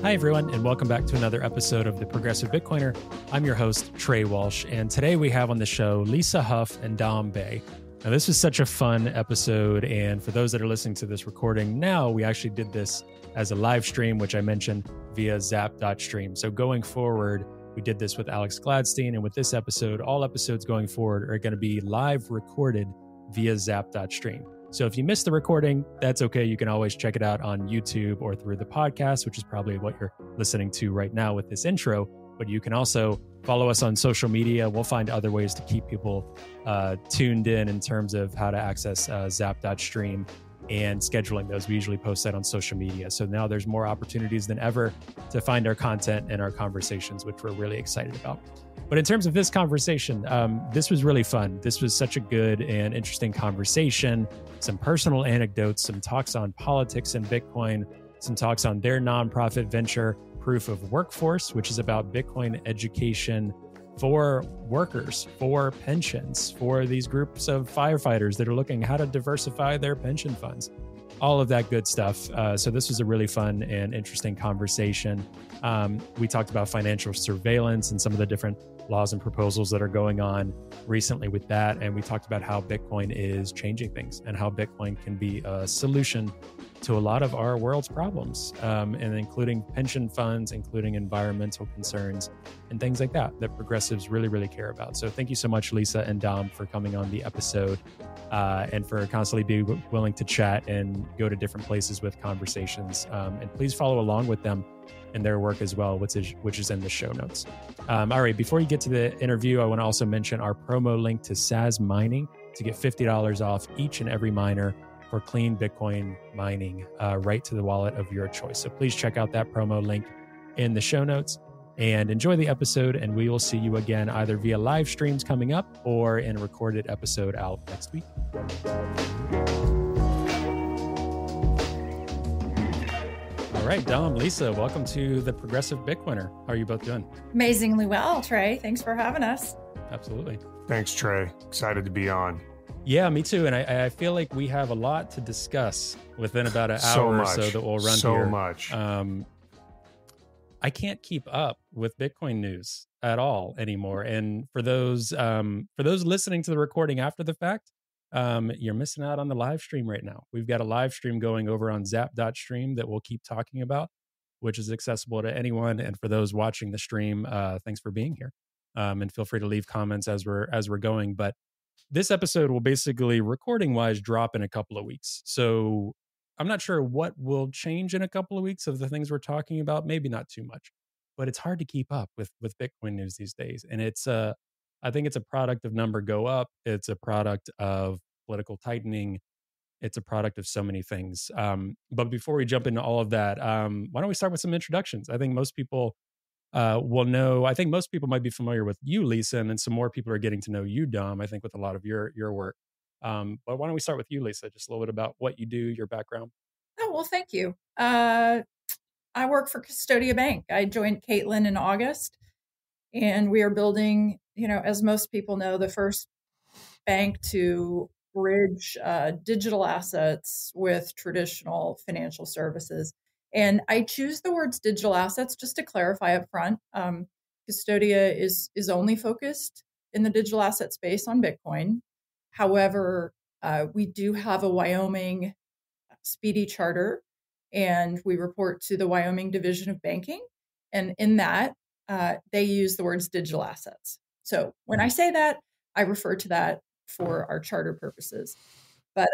Hi, everyone, and welcome back to another episode of The Progressive Bitcoiner. I'm your host, Trey Walsh, and today we have on the show Lisa Hough and Dom Bay. Now, this was such a fun episode, and for those that are listening to this recording now, we actually did this as a live stream, which I mentioned via zap.stream. So going forward, we did this with Alex Gladstein, and with this episode, all episodes going forward are going to be live recorded via zap.stream. So if you missed the recording, that's okay. You can always check it out on YouTube or through the podcast, which is probably what you're listening to right now with this intro. But you can also follow us on social media. We'll find other ways to keep people tuned in terms of how to access zap.stream and scheduling those. We usually post that on social media. So now there's more opportunities than ever to find our content and our conversations, which we're really excited about. But in terms of this conversation, this was really fun. This was such a good and interesting conversation. Some personal anecdotes, some talks on politics and Bitcoin, some talks on their nonprofit venture, Proof of Workforce, which is about Bitcoin education for workers, for pensions, for these groups of firefighters that are looking how to diversify their pension funds. All of that good stuff. So this was a really fun and interesting conversation. We talked about financial surveillance and some of the different laws and proposals that are going on recently with that. And we talked about how Bitcoin is changing things and how Bitcoin can be a solution to a lot of our world's problems, and including pension funds, including environmental concerns and things like that progressives really, really care about. So thank you so much, Lisa and Dom, for coming on the episode and for constantly being willing to chat and go to different places with conversations. And please follow along with them in their work as well, which is in the show notes. All right, before you get to the interview, I want to also mention our promo link to Saz Mining to get $50 off each and every miner for clean Bitcoin mining right to the wallet of your choice. So please check out that promo link in the show notes and enjoy the episode. And we will see you again either via live streams coming up or in a recorded episode out next week. All right, Dom, Lisa, welcome to the Progressive Bitcoiner. How are you both doing? Amazingly well, Trey. Thanks for having us. Absolutely. Thanks, Trey. Excited to be on. Yeah, me too. And I feel like we have a lot to discuss within about an hour or so that we'll run here. So much. I can't keep up with Bitcoin news at all anymore. And for those listening to the recording after the fact, you're missing out on the live stream right now. We've got a live stream going over on zap.stream that we'll keep talking about, which is accessible to anyone. And for those watching the stream, thanks for being here. And feel free to leave comments as we're going. But this episode will basically, recording-wise, drop in a couple of weeks. So I'm not sure what will change in a couple of weeks of the things we're talking about. Maybe not too much, but it's hard to keep up with Bitcoin news these days. And I think it's a product of number go up. It's a product of political tightening. It's a product of so many things. But before we jump into all of that, why don't we start with some introductions? I think most people will know. I think most people might be familiar with you, Lisa, and then some more people are getting to know you, Dom, I think, with a lot of your work. But why don't we start with you, Lisa? Just a little bit about what you do, your background. Oh, well, thank you. I work for Custodia Bank. I joined Caitlin in August, and we are building, as most people know, the first bank to bridge digital assets with traditional financial services. And I choose the words digital assets just to clarify up front. Custodia is only focused in the digital asset space on Bitcoin. However, we do have a Wyoming Speedy charter, and we report to the Wyoming Division of Banking. And in that, they use the words digital assets. So when I say that, I refer to that for our charter purposes. But,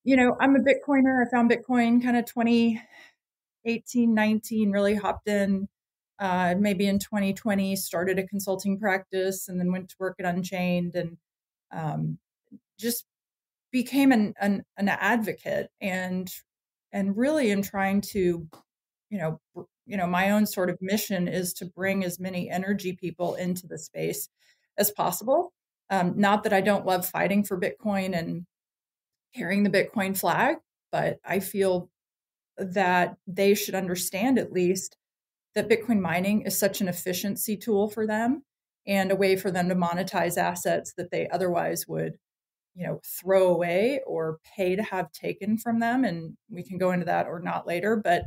I'm a Bitcoiner. I found Bitcoin kind of 2018, 19, really hopped in maybe in 2020, started a consulting practice and then went to work at Unchained and just became an advocate and really in trying to, my own sort of mission is to bring as many energy people into the space as possible. Not that I don't love fighting for Bitcoin and carrying the Bitcoin flag, but I feel that they should understand at least that Bitcoin mining is such an efficiency tool for them and a way for them to monetize assets that they otherwise would, throw away or pay to have taken from them. And we can go into that or not later. But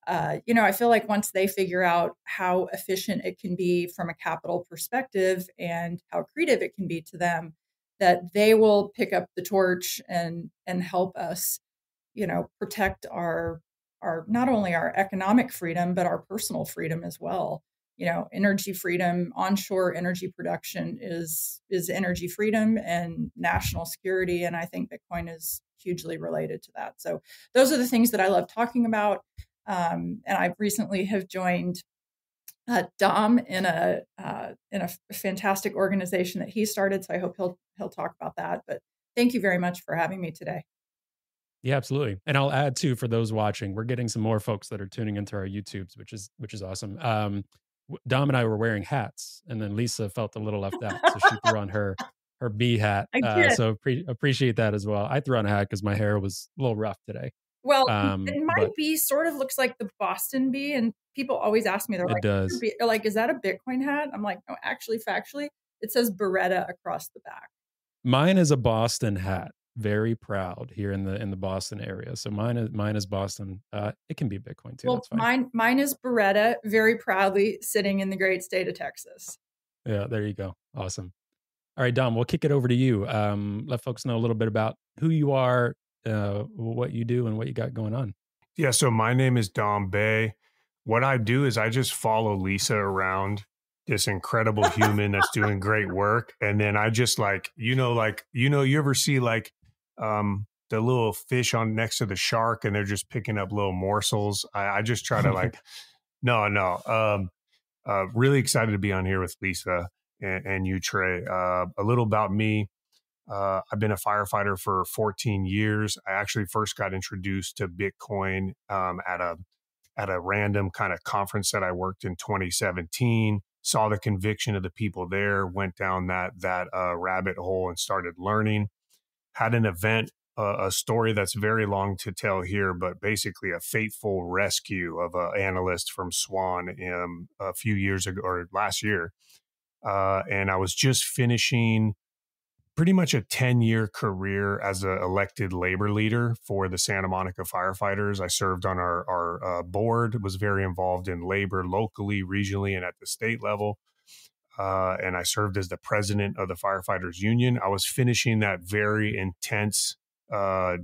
I feel like once they figure out how efficient it can be from a capital perspective and how creative it can be to them, that they will pick up the torch and help us, protect our not only our economic freedom, but our personal freedom as well. Energy freedom, onshore energy production is energy freedom and national security. And I think Bitcoin is hugely related to that. So those are the things that I love talking about. And I recently have joined Dom in a fantastic organization that he started. So I hope he'll talk about that. But thank you very much for having me today. Yeah, absolutely. And I'll add too, for those watching, we're getting some more folks that are tuning into our YouTubes, which is awesome. Dom and I were wearing hats, and then Lisa felt a little left out, so she threw on her bee hat. I did. So appreciate that as well. I threw on a hat because my hair was a little rough today. Well, and my but bee sort of looks like the Boston bee, and people always ask me, they're it like, does. they're like, is that a Bitcoin hat? I'm like, no, actually, factually, it says Beretta across the back. Mine is a Boston hat. Very proud here in the Boston area. So mine is Boston. It can be Bitcoin too. Well, That's fine. mine is Beretta, very proudly sitting in the great state of Texas. Yeah, there you go. Awesome. All right, Dom, we'll kick it over to you. Let folks know a little bit about who you are, what you do, and what you got going on. Yeah, so my name is Dom Bay. What I do is I just follow Lisa around, this incredible human that's doing great work. And then I just you ever see the little fish on next to the shark and they're just picking up little morsels. I just try to really excited to be on here with Lisa and you, Trey. A little about me. I've been a firefighter for 14 years. I actually first got introduced to Bitcoin at a random kind of conference that I worked in 2017. Saw the conviction of the people there, went down that rabbit hole and started learning. Had an event, a story that's very long to tell here, but basically a fateful rescue of an analyst from Swan a few years ago or last year. And I was just finishing pretty much a 10-year career as an elected labor leader for the Santa Monica firefighters. I served on our board, was very involved in labor locally, regionally, and at the state level. And I served as the president of the firefighters union. I was finishing that very intense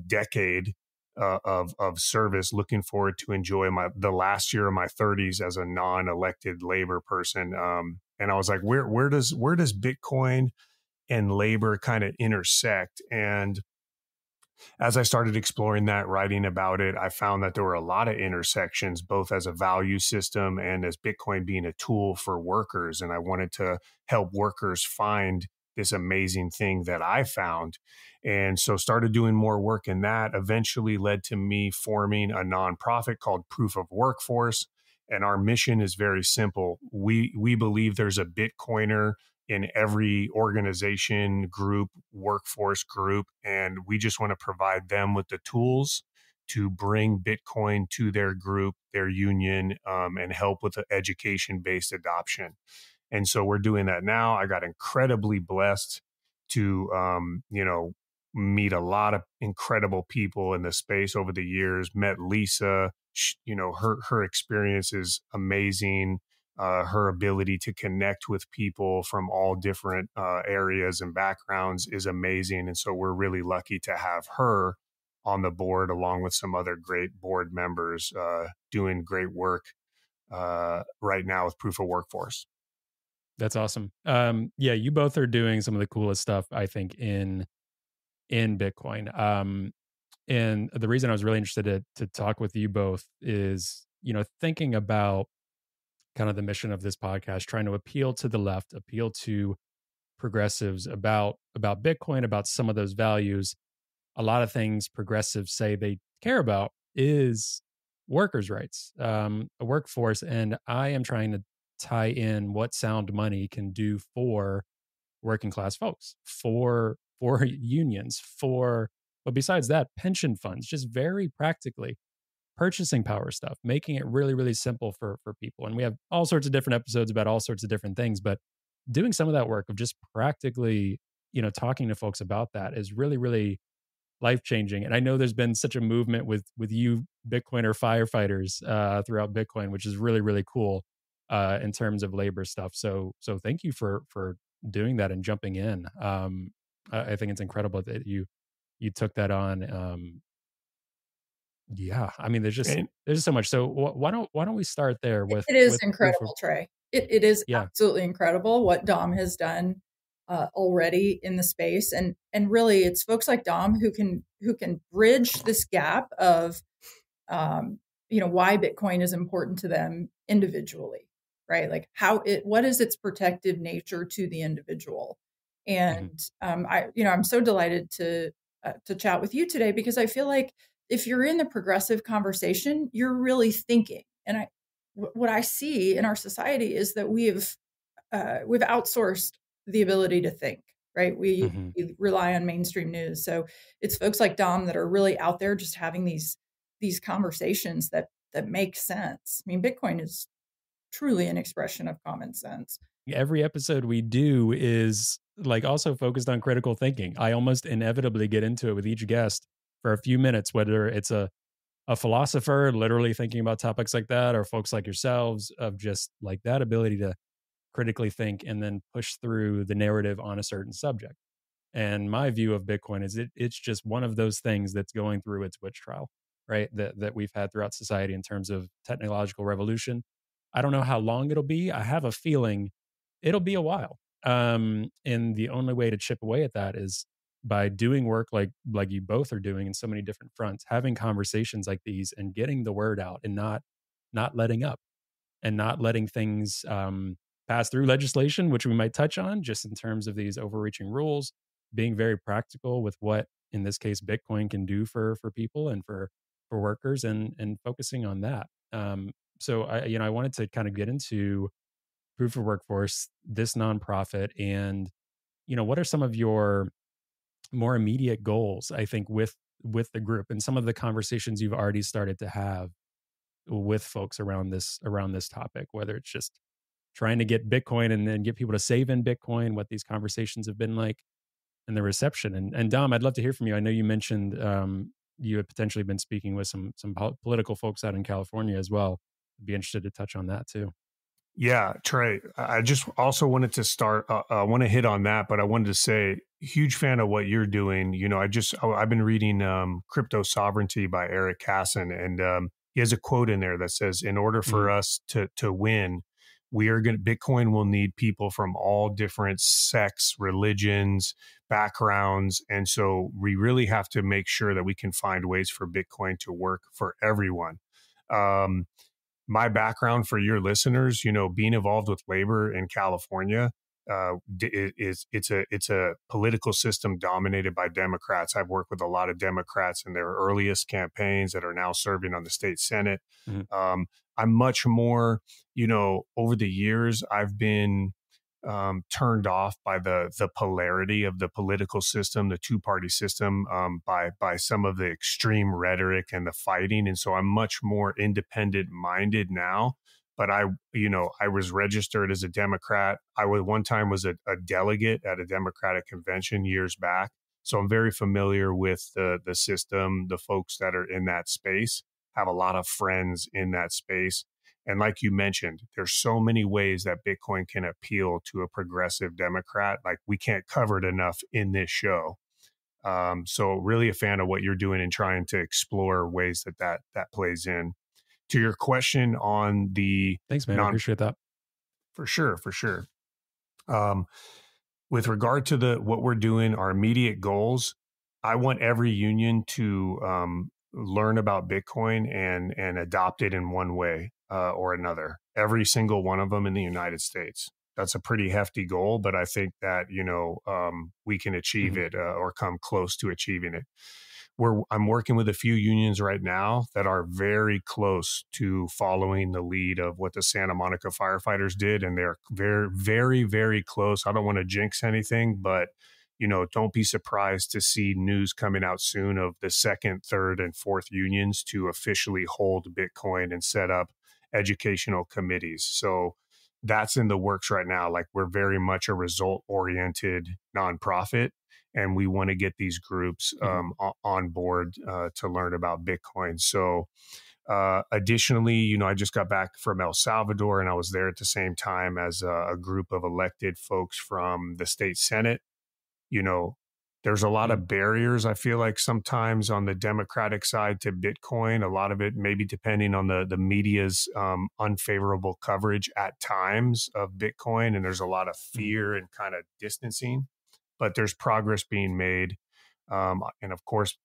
decade of service, looking forward to enjoy the last year of my 30s as a non-elected labor person. And I was like, where does Bitcoin and labor kind of intersect? And as I started exploring that, writing about it, I found that there were a lot of intersections, both as a value system and as Bitcoin being a tool for workers. And I wanted to help workers find this amazing thing that I found. And so started doing more work in that, eventually led to me forming a nonprofit called Proof of Workforce. And our mission is very simple. We believe there's a Bitcoiner in every organization, group, workforce group, and we just want to provide them with the tools to bring Bitcoin to their group, their union, and help with the education-based adoption. And so we're doing that now. I got incredibly blessed to, meet a lot of incredible people in the space over the years. Met Lisa. Her experience is amazing. Her ability to connect with people from all different areas and backgrounds is amazing. And so we're really lucky to have her on the board, along with some other great board members doing great work right now with Proof of Workforce. That's awesome. Yeah, you both are doing some of the coolest stuff, I think, in Bitcoin. And the reason I was really interested to talk with you both is, thinking about kind of the mission of this podcast, trying to appeal to the left, appeal to progressives about Bitcoin, about some of those values. A lot of things progressives say they care about is workers' rights, a workforce. And I am trying to tie in what sound money can do for working class folks, for unions, but besides that, pension funds, just very practically purchasing power stuff, making it really, really simple for people. And we have all sorts of different episodes about all sorts of different things, but doing some of that work of just practically, talking to folks about that is really, really life-changing. And I know there's been such a movement with you Bitcoiner firefighters throughout Bitcoin, which is really, really cool in terms of labor stuff. So thank you for doing that and jumping in. I think it's incredible that you took that on. Yeah, I mean, And there's so much. So why don't we start there It is with proof of incredible, Trey. It is yeah. absolutely incredible what Dom has done already in the space, and really, it's folks like Dom who can bridge this gap of um, why Bitcoin is important to them individually, right? Like what is its protective nature to the individual, Mhm, and I'm so delighted to chat with you today because I feel like if you're in the progressive conversation, you're really thinking, and what I see in our society is that we've outsourced the ability to think, right? mhm. We rely on mainstream news. So it's folks like Dom that are really out there just having these conversations that make sense. I mean, Bitcoin is truly an expression of common sense. Every episode we do is like also focused on critical thinking. I almost inevitably get into it with each guest for a few minutes, whether it's a philosopher literally thinking about topics like that, or folks like yourselves of just like that ability to critically think and then push through the narrative on a certain subject. And my view of Bitcoin is it's just one of those things that's going through its witch trial, right? That we've had throughout society in terms of technological revolution. I don't know how long it'll be. I have a feeling it'll be a while. And the only way to chip away at that is by doing work like you both are doing in so many different fronts, having conversations like these and getting the word out and not letting up and not letting things pass through legislation, which we might touch on just in terms of these overreaching rules, being very practical with what, in this case, Bitcoin can do for people and for workers, and focusing on that. So I wanted to kind of get into Proof of Workforce, this nonprofit, and what are some of your more immediate goals? I think with the group and some of the conversations you've already started to have with folks around this topic, whether it's just trying to get Bitcoin and then get people to save in Bitcoin, what these conversations have been like, and the reception. And Dom, I'd love to hear from you. I know you mentioned you had potentially been speaking with some political folks out in California as well. I'd be interested to touch on that too. yeah, Trey, I just also wanted to start, I want to hit on that, but I wanted to say, huge fan of what you're doing. I've been reading Crypto Sovereignty by Eric Casson, and he has a quote in there that says, in order Mhm. for us to win, Bitcoin will need people from all different sects, religions, backgrounds. And so we really have to make sure that we can find ways for Bitcoin to work for everyone. Um, my background for your listeners, being involved with labor in California, it's a political system dominated by Democrats. I've worked with a lot of Democrats in their earliest campaigns that are now serving on the state Senate. Mhm. I'm much more, over the years, I've been turned off by the polarity of the political system, the two-party system, by some of the extreme rhetoric and the fighting. And so I'm much more independent minded now. But I was registered as a Democrat. One time was a delegate at a Democratic convention years back. So I'm very familiar with the system, the folks that are in that space, have a lot of friends in that space. And like you mentioned, there's so many ways that Bitcoin can appeal to a progressive Democrat. Like, we can't cover it enough in this show. So really a fan of what you're doing and trying to explore ways that plays in. To your question on the Thanks, man. I non, appreciate that. for sure, for sure. Um, with regard to what we're doing, our immediate goals, I want every union to learn about Bitcoin and adopt it in one way or another. Every single one of them in the United States. That's a pretty hefty goal, but I think that we can achieve Mhm. it or come close to achieving it. I'm working with a few unions right now that are very close to following the lead of what the Santa Monica firefighters did. And they're very, very, very close. I don't want to jinx anything, but don't be surprised to see news coming out soon of the second, third, and fourth unions to officially hold Bitcoin and set up educational committees. So that's in the works right now. Like, we're very much a result oriented nonprofit, and we want to get these groups on board to learn about Bitcoin. So additionally, I just got back from El Salvador, and I was there at the same time as a group of elected folks from the state Senate. There's a lot of barriers, I feel like, sometimes on the Democratic side to Bitcoin. A lot of it maybe depending on the media's unfavorable coverage at times of Bitcoin. And there's a lot of fear and kind of distancing, but there's progress being made. And of course,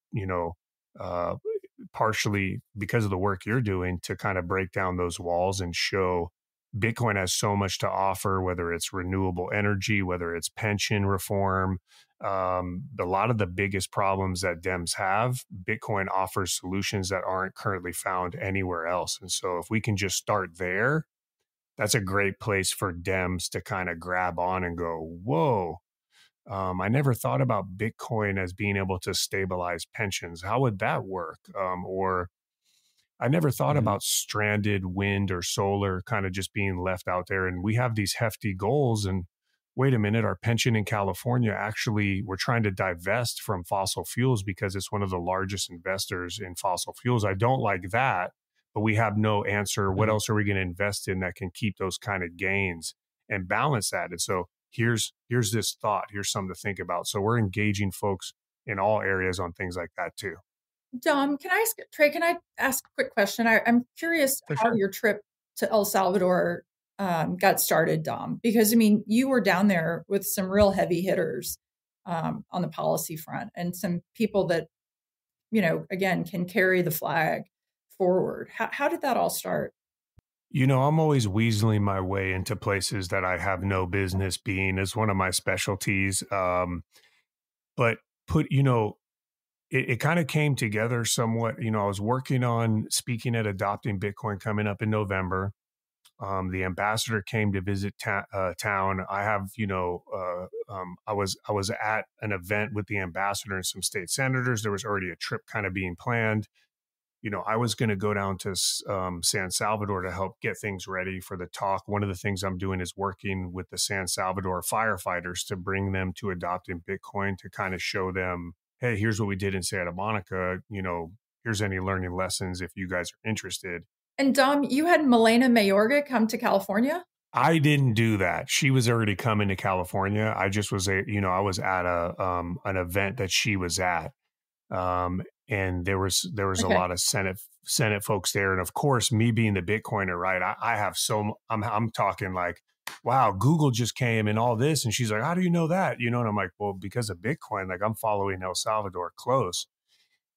partially because of the work you're doing to kind of break down those walls and show Bitcoin has so much to offer, whether it's renewable energy, whether it's pension reform. A lot of the biggest problems that Dems have, Bitcoin offers solutions that aren't currently found anywhere else. And so if we can just start there, that's a great place for Dems to kind of grab on and go, whoa, I never thought about Bitcoin as being able to stabilize pensions. How would that work? Or I never thought about stranded wind or solar kind of just being left out there. And we have these hefty goals. And wait a minute, our pension in California, actually, we're trying to divest from fossil fuels because it's one of the largest investors in fossil fuels. I don't like that, but we have no answer. What else are we going to invest in that can keep those kind of gains and balance that? And so here's this thought. Here's something to think about. So we're engaging folks in all areas on things like that too. Dom, Trey, can I ask a quick question? I'm curious how your trip to El Salvador got started, Dom, because you were down there with some real heavy hitters on the policy front and some people that, again, can carry the flag forward. How did that all start? I'm always weaseling my way into places that I have no business being, is one of my specialties. But it kind of came together somewhat. I was working on speaking at Adopting Bitcoin coming up in November. The ambassador came to visit town. I have, I was at an event with the ambassador and some state senators. There was already a trip kind of being planned. I was going to go down to San Salvador to help get things ready for the talk. One of the things I'm doing is working with the San Salvador firefighters to bring them to Adopting Bitcoin to kind of show them, hey, here's what we did in Santa Monica. Here's any learning lessons if you guys are interested. And Dom, you had Milena Mayorga come to California? I didn't do that. She was already coming to California. I just was I was at an event that she was at. And there was a lot of Senate folks there. And of course, me being the Bitcoiner, right? I have I'm talking like, wow, Google just came and all this. And she's like, how do you know that? And I'm like, well, because of Bitcoin, like I'm following El Salvador close.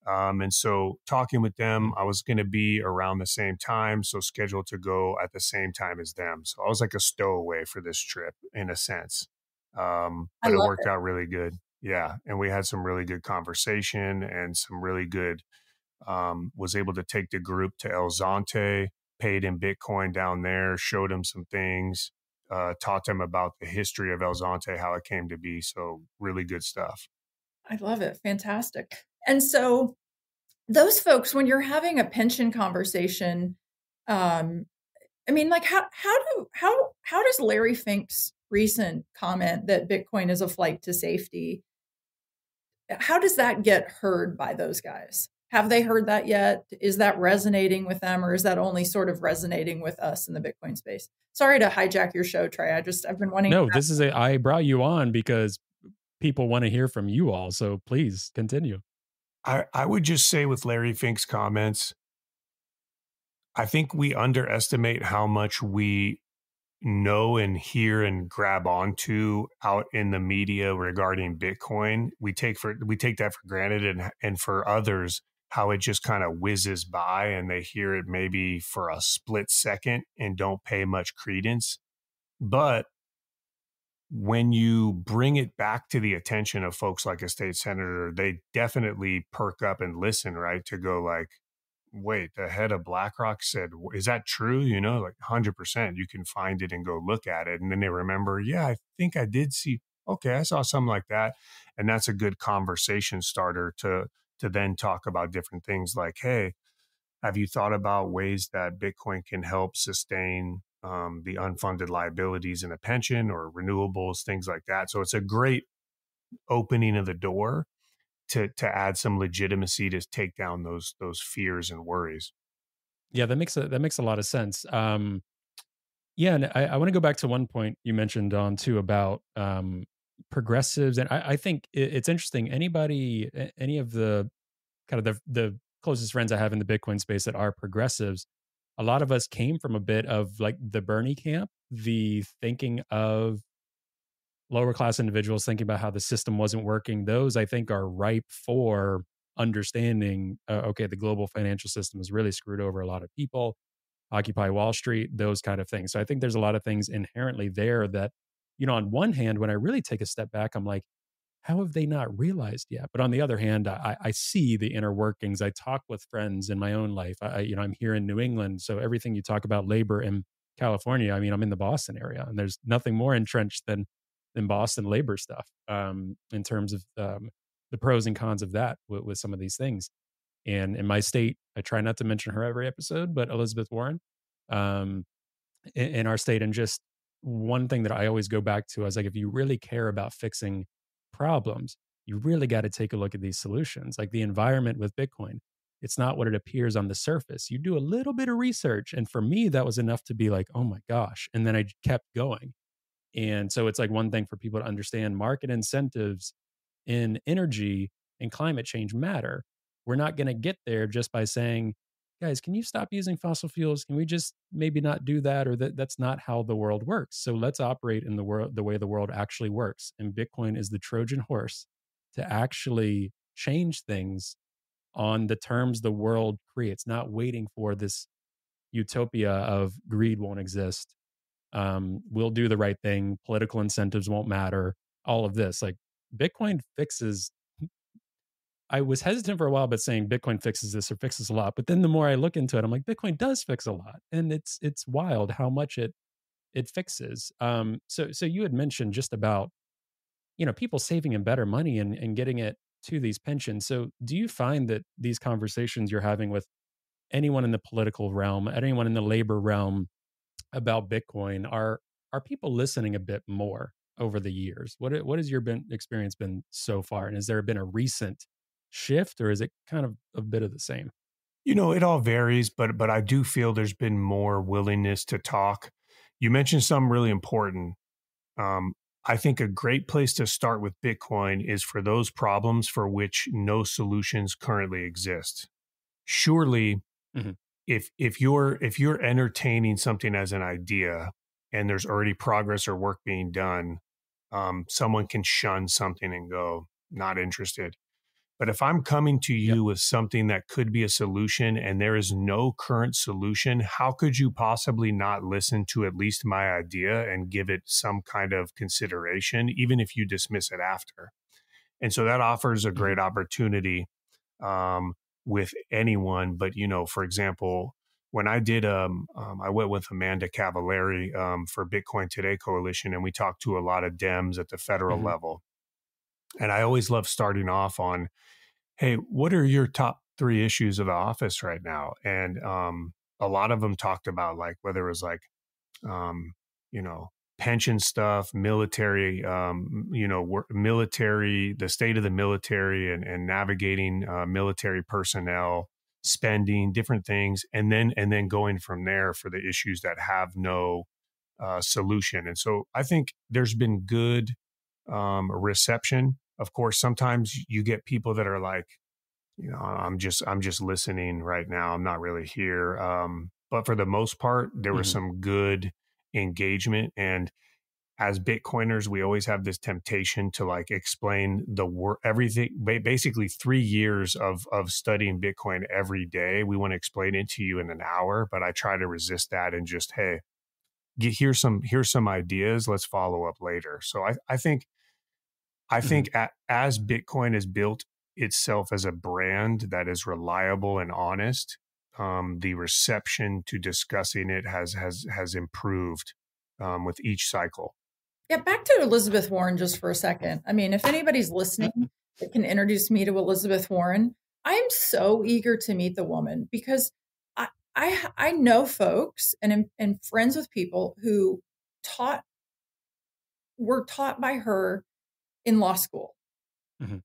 And so talking with them, I was going to be around the same time. So scheduled to go at the same time as them. So I was like a stowaway for this trip in a sense. But it worked out really good. Yeah. And we had some really good conversation and some really good, was able to take the group to El Zonte, paid in Bitcoin down there, showed them some things, taught them about the history of El Zonte, how it came to be. So really good stuff. I love it. Fantastic. And so those folks, when you're having a pension conversation, how does Larry Fink's recent comment that Bitcoin is a flight to safety, how does that get heard by those guys? Have they heard that yet? Is that resonating with them, or is that only sort of resonating with us in the Bitcoin space? Sorry to hijack your show, Trey. I've been wanting. No, I brought you on because people want to hear from you all. So please continue. I would just say with Larry Fink's comments, I think we underestimate how much we know and hear and grab onto out in the media regarding Bitcoin. We take that for granted, and for others, how it just kind of whizzes by and they hear it maybe for a split second and don't pay much credence. But when you bring it back to the attention of folks like a state senator, they definitely perk up and listen, right? To go like, wait, the head of BlackRock said, is that true? Like 100%, you can find it and go look at it. And then they remember, yeah, I think I did see, okay, I saw something like that. And that's a good conversation starter to then talk about different things like, hey, have you thought about ways that Bitcoin can help sustain the unfunded liabilities in a pension or renewables, things like that. So it's a great opening of the door to add some legitimacy to take down those fears and worries. Yeah, that makes a lot of sense. Yeah, and I want to go back to one point you mentioned on too about progressives, and I think it's interesting. Any of the kind of the closest friends I have in the Bitcoin space that are progressives, a lot of us came from a bit of like the Bernie camp, the thinking of lower class individuals thinking about how the system wasn't working. Those I think are ripe for understanding. Okay, the global financial system has really screwed over a lot of people. Occupy Wall Street, those kind of things. So I think there's a lot of things inherently there that, on one hand, when I really take a step back, I'm like, how have they not realized yet? But on the other hand, I see the inner workings. I talk with friends in my own life. I'm here in New England, so everything you talk about labor in California, I mean, I'm in the Boston area, and there's nothing more entrenched than Boston labor stuff in terms of the pros and cons of that with some of these things. And in my state, I try not to mention her every episode, but Elizabeth Warren, um, in our state, and just one thing that I always go back to is like, if you really care about fixing problems, you really got to take a look at these solutions. Like the environment with Bitcoin, it's not what it appears on the surface. You do a little bit of research, and for me, that was enough to be like, oh my gosh, and then I kept going. And so it's like one thing for people to understand market incentives in energy and climate change matter. We're not going to get there just by saying, guys, can you stop using fossil fuels? Can we just maybe not do that? Or that's not how the world works. So let's operate in the world the way the world actually works. And Bitcoin is the Trojan horse to actually change things on the terms the world creates, not waiting for this utopia of greed won't exist. We'll do the right thing. Political incentives won't matter. All of this, like Bitcoin fixes. I was hesitant for a while, but saying Bitcoin fixes this or fixes a lot. But then the more I look into it, I'm like, Bitcoin does fix a lot, and it's wild how much it fixes. So you had mentioned just about people saving and better money and getting it to these pensions. So do you find that these conversations you're having with anyone in the political realm, anyone in the labor realm about Bitcoin, are people listening a bit more over the years? What has your experience been so far? And has there been a recent shift, or is it kind of a bit of the same? It all varies, but I do feel there's been more willingness to talk. You mentioned something really important. I think a great place to start with Bitcoin is for those problems for which no solutions currently exist. Surely, Mm-hmm. if you're entertaining something as an idea and there's already progress or work being done, someone can shun something and go, not interested. But if I'm coming to Yep. you with something that could be a solution and there is no current solution, how could you possibly not listen to at least my idea and give it some kind of consideration, even if you dismiss it after? And so that offers a great opportunity with anyone. But, for example, when I did, I went with Amanda Cavallari for Bitcoin Today Coalition, and we talked to a lot of Dems at the federal Mm-hmm. level. And I always love starting off on, hey, what are your top 3 issues of the office right now? And a lot of them talked about like whether it was like, you know, pension stuff, military, military, the state of the military and navigating military personnel, spending, different things, and then going from there for the issues that have no solution. And so I think there's been good reception. Of course, sometimes you get people that are like, I'm just listening right now. I'm not really here. But for the most part, there was some good engagement. And as Bitcoiners, we always have this temptation to like explain everything. Basically, 3 years of studying Bitcoin every day. We want to explain it to you in an hour, but I try to resist that and just, hey, here's some ideas. Let's follow up later. So I think as Bitcoin has built itself as a brand that is reliable and honest, the reception to discussing it has improved with each cycle. Yeah, back to Elizabeth Warren just for a second. I mean, if anybody's listening that can introduce me to Elizabeth Warren, I am so eager to meet the woman because I know folks and friends with people who were taught by her in law school, Mm-hmm.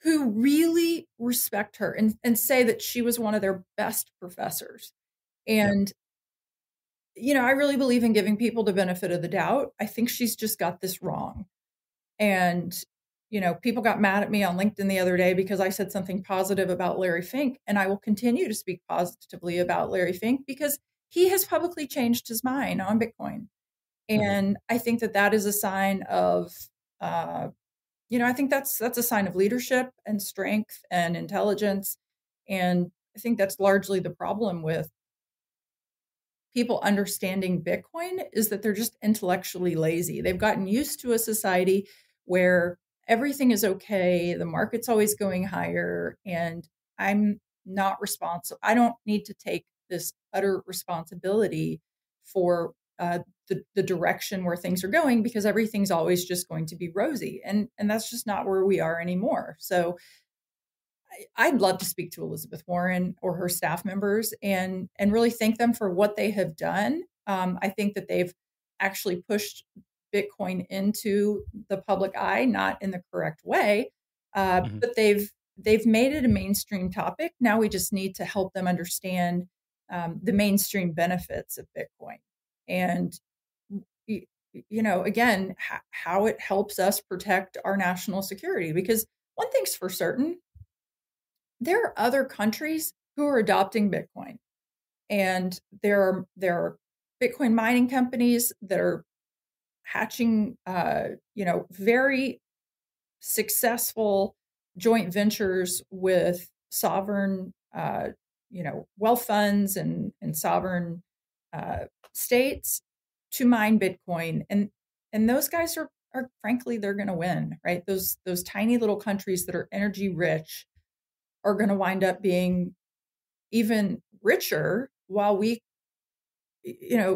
who really respect her and say that she was one of their best professors. And, I really believe in giving people the benefit of the doubt. I think she's just got this wrong. And, people got mad at me on LinkedIn the other day because I said something positive about Larry Fink. And I will continue to speak positively about Larry Fink because he has publicly changed his mind on Bitcoin. And I think that is a sign of, I think that's a sign of leadership and strength and intelligence. And I think that's largely the problem with people understanding Bitcoin is that they're just intellectually lazy. They've gotten used to a society where everything is okay, the market's always going higher, and I'm not responsible. I don't need to take this utter responsibility for the direction where things are going because everything's always just going to be rosy, and that's just not where we are anymore. So I'd love to speak to Elizabeth Warren or her staff members and really thank them for what they have done. I think that they've actually pushed Bitcoin into the public eye, not in the correct way, but they've made it a mainstream topic. Now we just need to help them understand the mainstream benefits of Bitcoin, and again, how it helps us protect our national security. Because one thing's for certain, there are other countries who are adopting Bitcoin, and there are Bitcoin mining companies that are hatching, very successful joint ventures with sovereign, wealth funds and sovereign states to mine Bitcoin, and those guys are frankly, they're going to win, right? Those tiny little countries that are energy rich are going to wind up being even richer while we,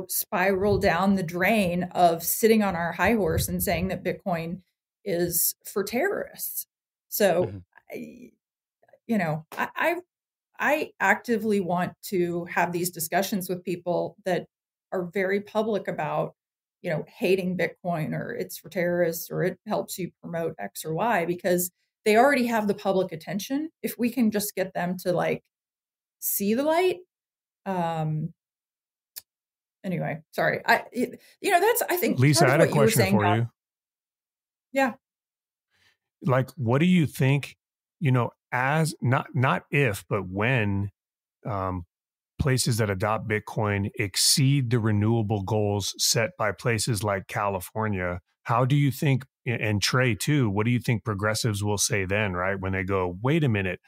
spiral down the drain of sitting on our high horse and saying that Bitcoin is for terrorists. So, I actively want to have these discussions with people that are very public about, hating Bitcoin or it's for terrorists or it helps you promote X or Y, because they already have the public attention. If we can just get them to see the light. Anyway, sorry. That's, I think, Lisa, part I of had a what you were question saying. for you. Yeah. What do you think, as not if, but when places that adopt Bitcoin exceed the renewable goals set by places like California, how do you think, and Trey too, what do you think progressives will say then, right? When they go, wait a minute,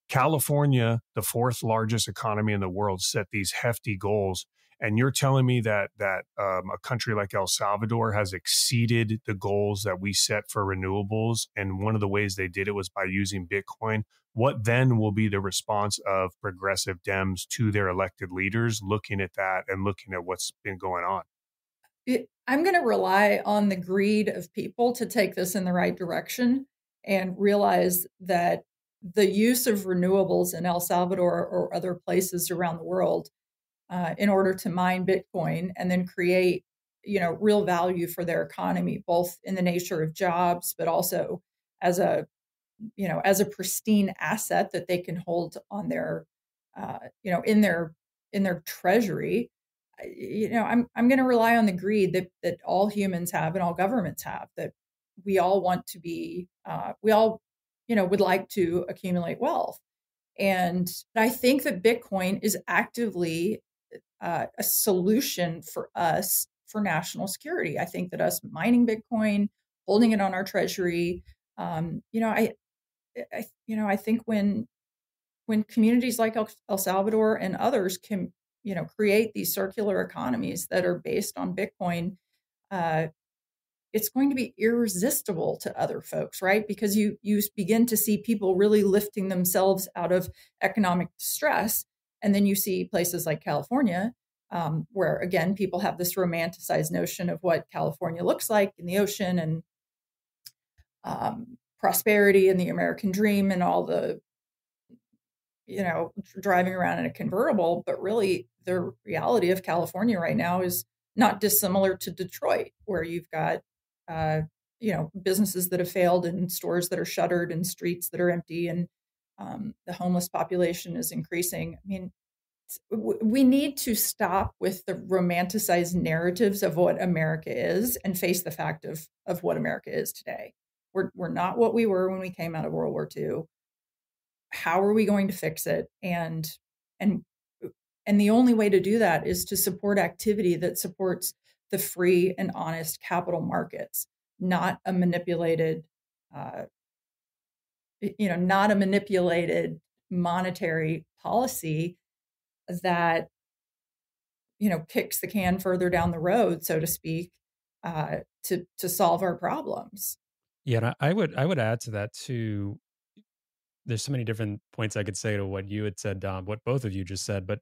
California, the fourth largest economy in the world, set these hefty goals. And you're telling me that a country like El Salvador has exceeded the goals that we set for renewables, and one of the ways they did it was by using Bitcoin. What then will be the response of progressive Dems to their elected leaders looking at that and looking at what's been going on? I'm going to rely on the greed of people to take this in the right direction and realize that the use of renewables in El Salvador or other places around the world in order to mine Bitcoin and then create, real value for their economy, both in the nature of jobs, but also as a pristine asset that they can hold on their, in their treasury. I'm going to rely on the greed that all humans have and all governments have, that we all want to be, we all, would like to accumulate wealth. And I think that Bitcoin is actively a solution for us for national security. I think that us mining Bitcoin, holding it on our treasury, I think when communities like El Salvador and others can, create these circular economies that are based on Bitcoin, it's going to be irresistible to other folks, right? Because you begin to see people really lifting themselves out of economic distress. And then you see places like California, where, again, people have this romanticized notion of what California looks like in the ocean and prosperity and the American dream and all the driving around in a convertible. But really, the reality of California right now is not dissimilar to Detroit, where you've got, businesses that have failed and stores that are shuttered and streets that are empty, and the homeless population is increasing. I mean, we need to stop with the romanticized narratives of what America is and face the fact of what America is today. We're not what we were when we came out of World War II. How are we going to fix it? And the only way to do that is to support activity that supports the free and honest capital markets, not a manipulated, not a manipulated monetary policy that kicks the can further down the road, so to speak, to solve our problems. Yeah, and I would add to that too. There's so many different points I could say to what you had said, Dom, what both of you just said. But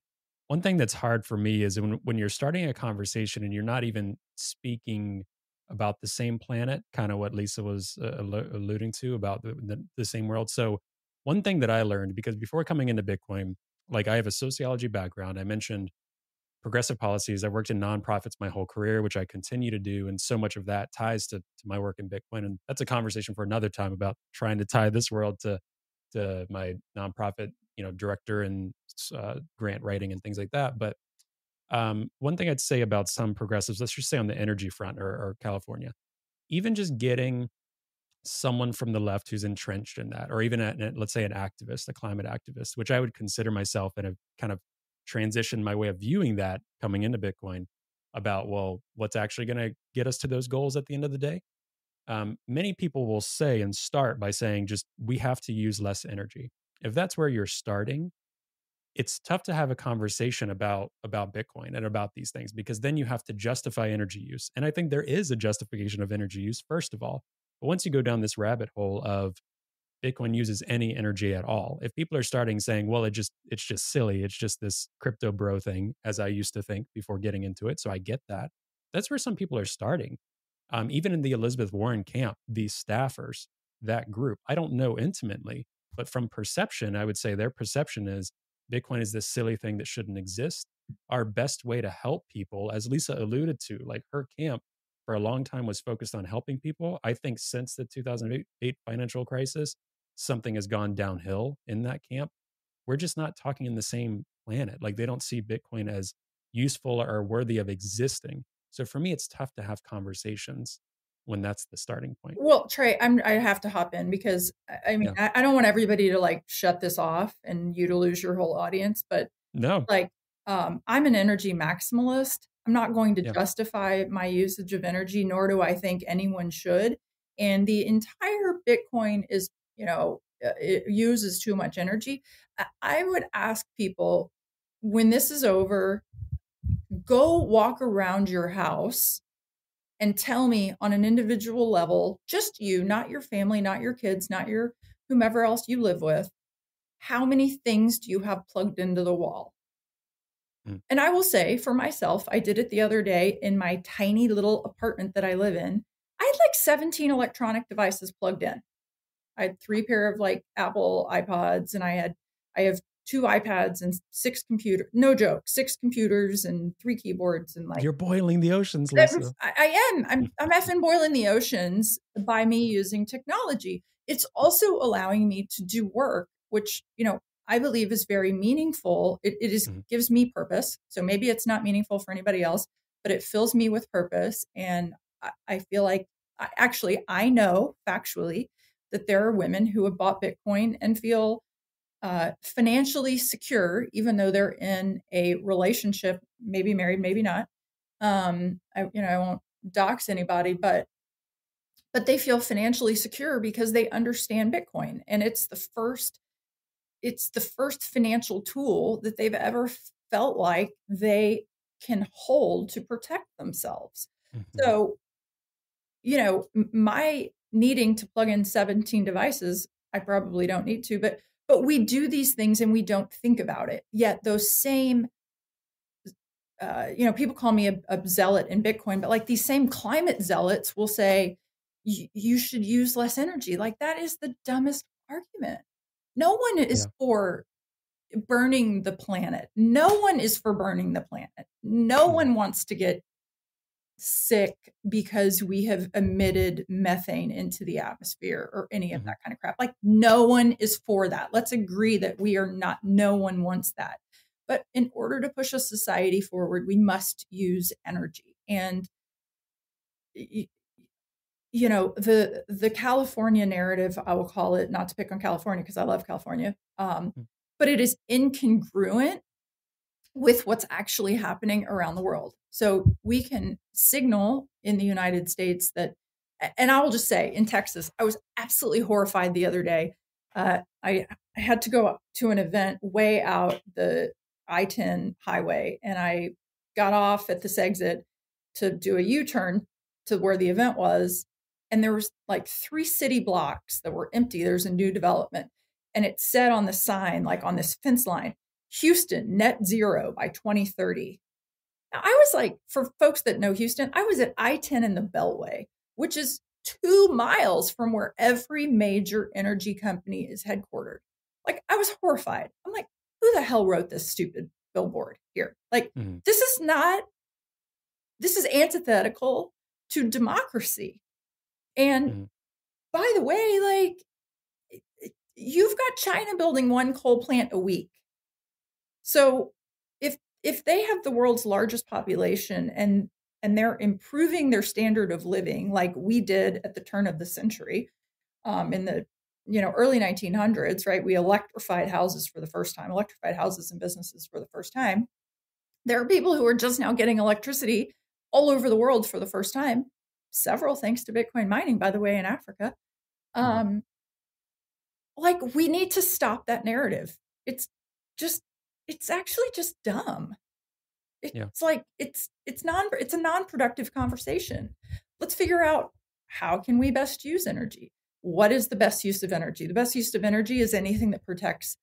one thing that's hard for me is when you're starting a conversation and you're not even speaking about the same planet, kind of what Lisa was alluding to about the same world. So one thing that I learned, because before coming into Bitcoin, like I have a sociology background, I mentioned progressive policies. I worked in nonprofits my whole career, which I continue to do. And so much of that ties to my work in Bitcoin. And that's a conversation for another time about trying to tie this world to my nonprofit, director and grant writing and things like that. But one thing I'd say about some progressives, let's just say on the energy front or California, even just getting someone from the left who's entrenched in that, or even let's say an activist, a climate activist, which I would consider myself, and have kind of transitioned my way of viewing that coming into Bitcoin about, well, what's actually going to get us to those goals at the end of the day? Many people will say and start by saying, just we have to use less energy. If that's where you're starting, it's tough to have a conversation about Bitcoin and about these things, because then you have to justify energy use. And I think there is a justification of energy use, first of all. But once you go down this rabbit hole of Bitcoin uses any energy at all, if people are starting saying, well, it's just silly, it's just this crypto bro thing, as I used to think before getting into it. So I get that. That's where some people are starting. Even in the Elizabeth Warren camp, these staffers, that group, I don't know intimately, but from perception, I would say their perception is Bitcoin is this silly thing that shouldn't exist. Our best way to help people, as Lisa alluded to, like her camp for a long time was focused on helping people. I think since the 2008 financial crisis, something has gone downhill in that camp. We're just not talking in the same planet. Like they don't see Bitcoin as useful or worthy of existing. So for me, it's tough to have conversations when that's the starting point. Well, Trey, I have to hop in because I mean, Yeah. I don't want everybody to like shut this off and you to lose your whole audience, but No. like, I'm an energy maximalist. I'm not going to Yeah. justify my usage of energy, nor do I think anyone should. And the entire Bitcoin is, it uses too much energy. I would ask people, when this is over, go walk around your house and tell me on an individual level, just you, not your family, not your kids, not your whomever else you live with, how many things do you have plugged into the wall? And I will say for myself, I did it the other day in my tiny little apartment that I live in. I had like 17 electronic devices plugged in. I had 3 pair of like Apple iPods, and I have 2 iPads and 6 computers. No joke, 6 computers and 3 keyboards, and like You're boiling the oceans, Lisa. I am. I'm effing boiling the oceans by me using technology. It's also allowing me to do work, which, I believe is very meaningful. It is gives me purpose. So maybe it's not meaningful for anybody else, but it fills me with purpose. And I feel like I know factually that there are women who have bought Bitcoin and feel financially secure, even though they're in a relationship, maybe married, maybe not. I won't dox anybody, but they feel financially secure because they understand Bitcoin, and it's the first financial tool that they've ever felt like they can hold to protect themselves. So, my needing to plug in 17 devices, I probably don't need to, but we do these things and we don't think about it. Yet those same, people call me a zealot in Bitcoin, but like these same climate zealots will say, you should use less energy. Like that is the dumbest argument. No one is for burning the planet. No one is for burning the planet. No one wants to get sick because we have emitted methane into the atmosphere or any of that kind of crap. Like, no one is for that. Let's agree that we are not, no one wants that. But in order to push a society forward, we must use energy. And you know, the California narrative, I will call it, not to pick on California because I love California, but it is incongruent with what's actually happening around the world. So we can signal in the United States that, and I will just say, in Texas, I was absolutely horrified the other day. I had to go to an event way out the I-10 highway, and I got off at this exit to do a U-turn to where the event was. And there was like 3 city blocks that were empty. There's a new development. And it said on the sign, like on this fence line, Houston net zero by 2030. Now, I was like, for folks that know Houston, I was at I-10 in the Beltway, which is 2 miles from where every major energy company is headquartered. Like, I was horrified. I'm like, who the hell wrote this stupid billboard here? Like, this is antithetical to democracy. And by the way, like, you've got China building 1 coal plant a week. So if they have the world's largest population and they're improving their standard of living like we did at the turn of the century, in the early 1900s, right? We electrified houses for the first time, electrified houses and businesses for the first time. There are people who are just now getting electricity all over the world for the first time. Several thanks to Bitcoin mining, by the way, in Africa. Like, we need to stop that narrative. It's actually just dumb. It's like, it's a non-productive conversation. Let's figure out, how can we best use energy? What is the best use of energy? The best use of energy is anything that protects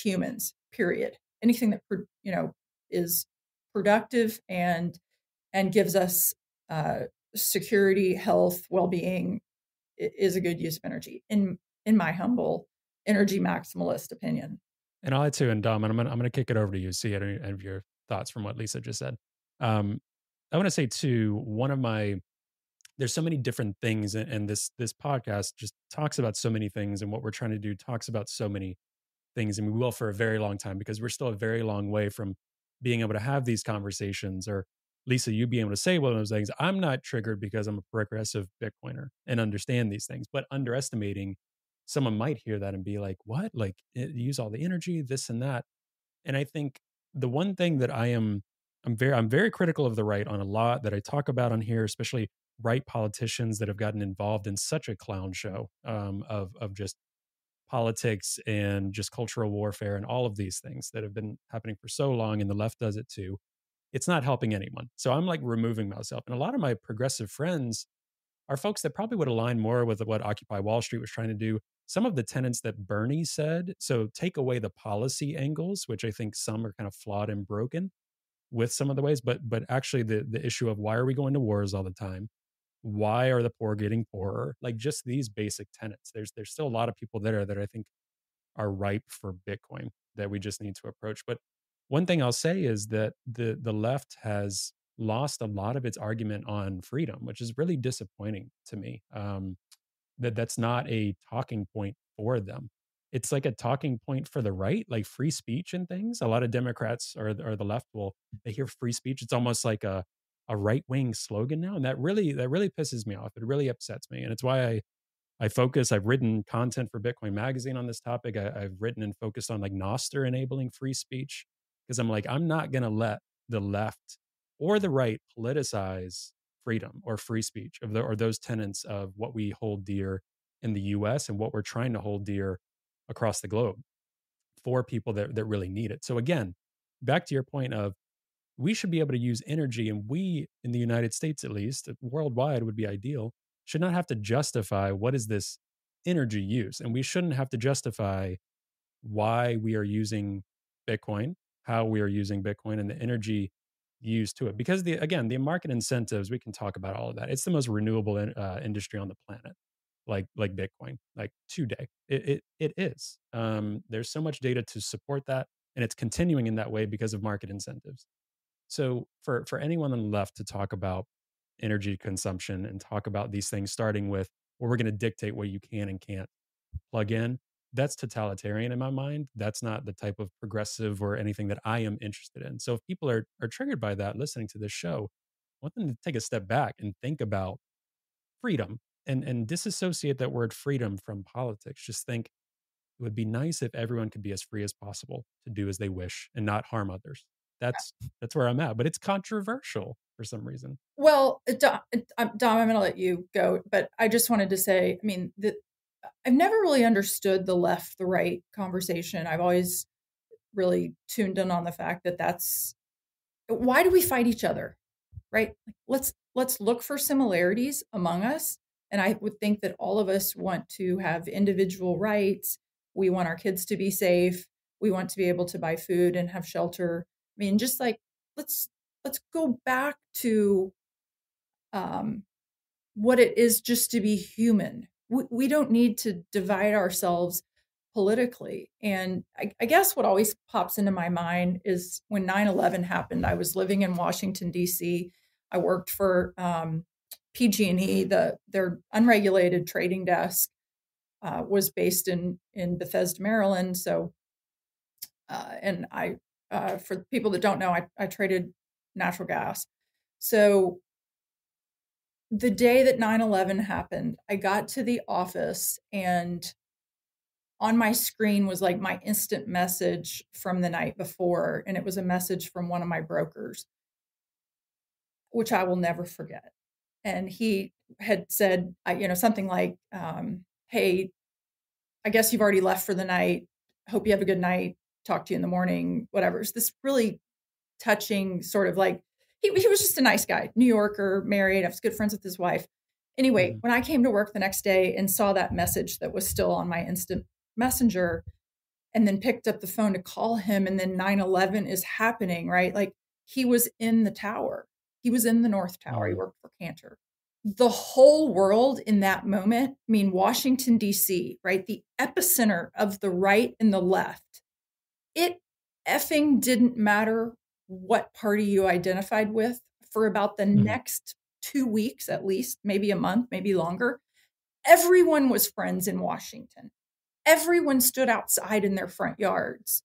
humans, period. Anything that, is productive and gives us security, health, well-being is a good use of energy, in my humble energy maximalist opinion. And I'll add to, and Dom, and I'm gonna kick it over to you, see any of your thoughts from what Lisa just said. I want to say too, there's so many different things, and this podcast just talks about so many things, and what we're trying to do talks about so many things, and we will for a very long time, because we're still a very long way from being able to have these conversations, or Lisa, you being able to say one of those things. I'm not triggered because I'm a progressive Bitcoiner and understand these things, but underestimating, someone might hear that and be like, what? Like, use all the energy, this and that. And I think the one thing that I'm very critical of the right on a lot that I talk about on here, especially right politicians that have gotten involved in such a clown show of just politics and just cultural warfare and all of these things that have been happening for so long, and the left does it too. It's not helping anyone. So I'm like removing myself. And a lot of my progressive friends are folks that probably would align more with what Occupy Wall Street was trying to do. Some of the tenets that Bernie said, so take away the policy angles, which I think some are kind of flawed and broken with some of the ways, but actually the issue of, why are we going to wars all the time? Why are the poor getting poorer? Like, just these basic tenets. There's still a lot of people there that I think are ripe for Bitcoin that we just need to approach. But one thing I'll say is that the left has lost a lot of its argument on freedom, which is really disappointing to me. That's not a talking point for them. It's like a talking point for the right, like free speech and things. A lot of Democrats or the left they hear free speech. It's almost like a right-wing slogan now. And that really pisses me off. It really upsets me. And it's why I've written content for Bitcoin Magazine on this topic. I've written and focused on like Nostr enabling free speech, because I'm like, I'm not going to let the left or the right politicize freedom or free speech or those tenets of what we hold dear in the US and what we're trying to hold dear across the globe for people that really need it. So again, back to your point of, we should be able to use energy, and we in the United States, at least worldwide would be ideal, should not have to justify what is this energy use. And we shouldn't have to justify why we are using Bitcoin, how we are using Bitcoin, and the energy used to it. Because the market incentives, we can talk about all of that. It's the most renewable industry on the planet. like Bitcoin, like today. It is. There's so much data to support that, and it's continuing in that way because of market incentives. So for anyone on the left to talk about energy consumption and talk about these things, starting with, well, we're going to dictate what you can and can't plug in, that's totalitarian in my mind. That's not the type of progressive or anything that I am interested in. So if people are triggered by that listening to this show, I want them to take a step back and think about freedom and disassociate that word freedom from politics. Just think it would be nice if everyone could be as free as possible to do as they wish and not harm others. That's where I'm at, but it's controversial for some reason. Well, Dom, I'm going to let you go, but I just wanted to say, I mean, I've never really understood the left, the right conversation. I've always really tuned in on the fact that why do we fight each other, right? Let's look for similarities among us. And I would think that all of us want to have individual rights. We want our kids to be safe. We want to be able to buy food and have shelter. I mean, just like, let's go back to what it is just to be human. We don't need to divide ourselves politically. And I guess what always pops into my mind is when 9/11 happened, I was living in Washington, D.C. I worked for PG&E, their unregulated trading desk was based in Bethesda, Maryland. So, and for people that don't know, I traded natural gas. So the day that 9/11 happened, I got to the office and on my screen was like my instant message from the night before. And it was a message from one of my brokers, which I will never forget. And he had said, something like, hey, I guess you've already left for the night. Hope you have a good night. Talk to you in the morning, whatever. It's this really touching sort of like, he was just a nice guy, New Yorker, married. I was good friends with his wife. Anyway, when I came to work the next day and saw that message that was still on my instant messenger and then picked up the phone to call him, and then 9/11 is happening, right? Like he was in the tower. He was in the North Tower. He worked for Cantor. The whole world in that moment, I mean, Washington, D.C., right? The epicenter of the right and the left. It effing didn't matter what party you identified with for about the next 2 weeks, at least, maybe a month, maybe longer. Everyone was friends in Washington. Everyone stood outside in their front yards.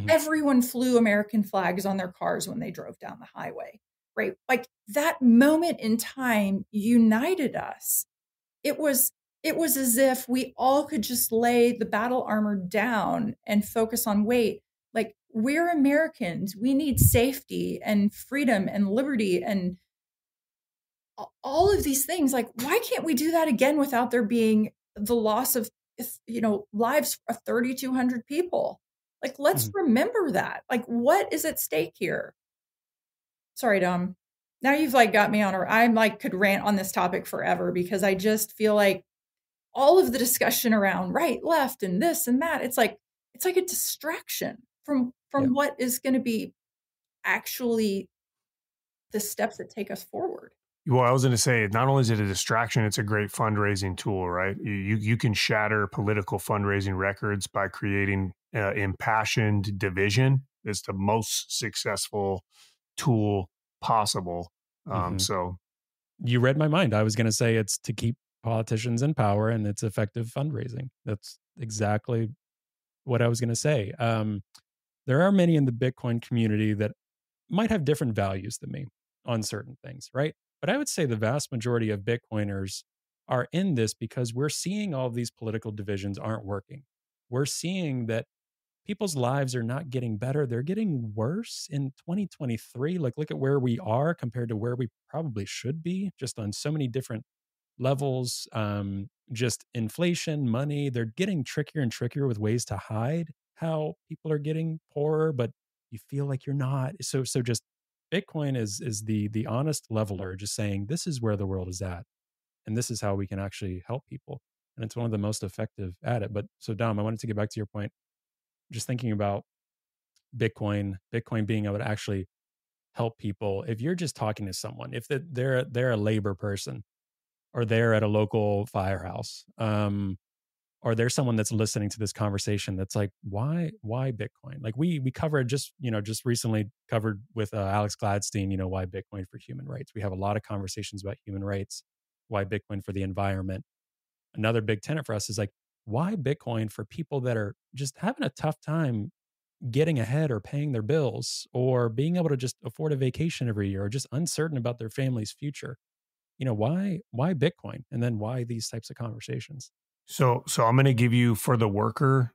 Everyone flew American flags on their cars when they drove down the highway, right? Like that moment in time united us. It was as if we all could just lay the battle armor down and focus on, wait, like we're Americans. We need safety and freedom and liberty and all of these things. Like, why can't we do that again without there being the loss of, lives of 3,200 people? Like, let's remember that. Like, what is at stake here? Sorry, Dom. Now you've like got me on, or I'm like could rant on this topic forever because I just feel like all of the discussion around right, left, and this and that, it's like a distraction from what is going to be actually the steps that take us forward. Well, I was going to say, not only is it a distraction, it's a great fundraising tool, right? You can shatter political fundraising records by creating impassioned division. It's the most successful tool possible. So you read my mind. I was going to say it's to keep politicians in power and it's effective fundraising. That's exactly what I was going to say. There are many in the Bitcoin community that might have different values than me on certain things, right? But I would say the vast majority of Bitcoiners are in this because we're seeing all of these political divisions aren't working. We're seeing that people's lives are not getting better. They're getting worse in 2023. Like, look at where we are compared to where we probably should be, just on so many different levels. Just inflation, money, they're getting trickier and trickier with ways to hide how people are getting poorer, but you feel like you're not. So just Bitcoin is the honest leveler, just saying this is where the world is at, and this is how we can actually help people. And it's one of the most effective at it. But so Dom, I wanted to get back to your point. Just thinking about Bitcoin being able to actually help people. If you're just talking to someone, if they're a labor person, or they're at a local firehouse, or there's someone that's listening to this conversation that's like, why Bitcoin? Like we covered just recently covered with Alex Gladstein, why Bitcoin for human rights. We have a lot of conversations about human rights, why Bitcoin for the environment. Another big tenet for us is like, why Bitcoin for people that are just having a tough time getting ahead or paying their bills or being able to just afford a vacation every year or just uncertain about their family's future. Why Bitcoin? And then why these types of conversations? So I'm going to give you, for the worker,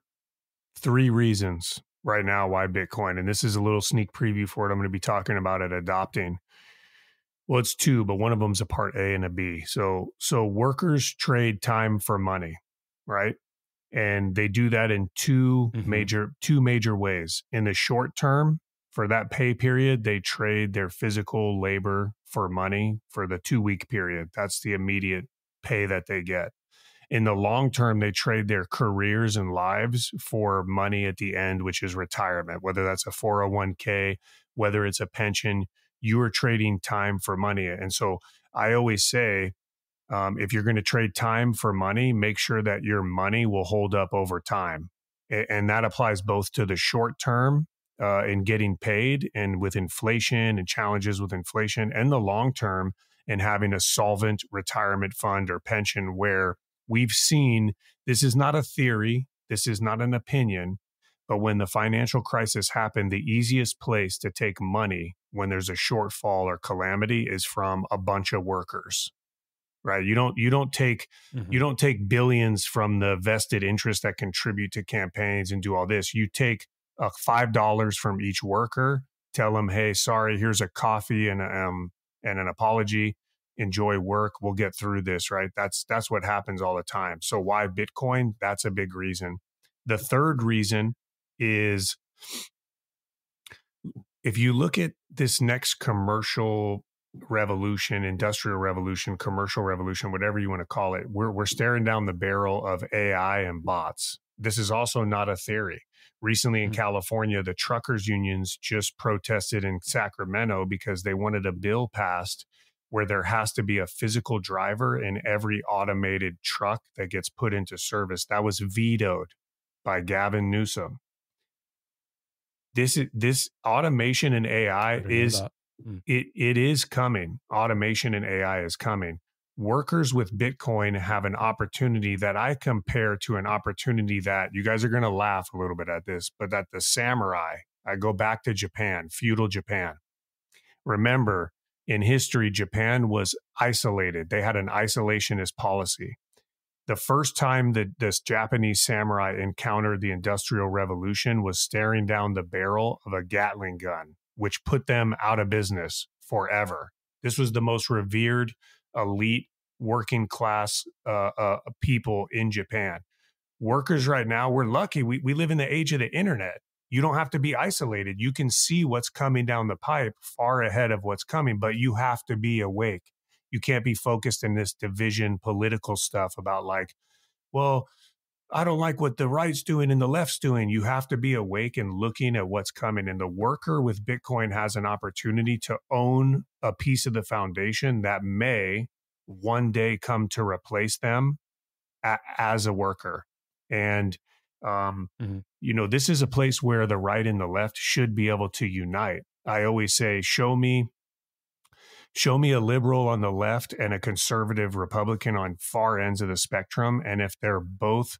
3 reasons right now why Bitcoin. And this is a little sneak preview for what I'm going to be talking about at Adopting. Well, it's 2, but one of them's a part A and a B. So workers trade time for money, right? And they do that in two major ways. In the short term, for that pay period, they trade their physical labor for money for the 2-week period. That's the immediate pay that they get. In the long term, they trade their careers and lives for money at the end, which is retirement, whether that's a 401k, whether it's a pension. You are trading time for money. And so I always say, if you're going to trade time for money, make sure that your money will hold up over time. And that applies both to the short term in getting paid and with inflation and challenges with inflation, and the long term in having a solvent retirement fund or pension, where we've seen, this is not a theory, this is not an opinion, but when the financial crisis happened, the easiest place to take money when there's a shortfall or calamity is from a bunch of workers. Right. You don't take billions from the vested interest that contribute to campaigns and do all this. You take $5 from each worker, tell them, hey, sorry, here's a coffee and an apology. Enjoy work. We'll get through this. Right. That's what happens all the time. So why Bitcoin? That's a big reason. The third reason is, if you look at this next commercial revolution, industrial revolution, commercial revolution, whatever you want to call it, we're staring down the barrel of AI and bots. This is also not a theory. Recently in California, the truckers unions just protested in Sacramento because they wanted a bill passed where there has to be a physical driver in every automated truck that gets put into service. That was vetoed by Gavin Newsom. This automation and AI is it is coming. Automation and AI is coming. Workers with Bitcoin have an opportunity that I compare to an opportunity that, you guys are going to laugh a little bit at this, but that the samurai, I go back to Japan, feudal Japan. Remember, in history, Japan was isolated. They had an isolationist policy. The first time that this Japanese samurai encountered the Industrial Revolution was staring down the barrel of a Gatling gun, which put them out of business forever. This was the most revered, elite, working class people in Japan. Workers right now, we're lucky. We live in the age of the internet. You don't have to be isolated. You can see what's coming down the pipe far ahead of what's coming, but you have to be awake. You can't be focused in this division political stuff about like, well, I don't like what the right's doing and the left's doing. You have to be awake and looking at what's coming. And the worker with Bitcoin has an opportunity to own a piece of the foundation that may one day come to replace them as a worker. And, this is a place where the right and the left should be able to unite. I always say, show me a liberal on the left and a conservative Republican on far ends of the spectrum. And if they're both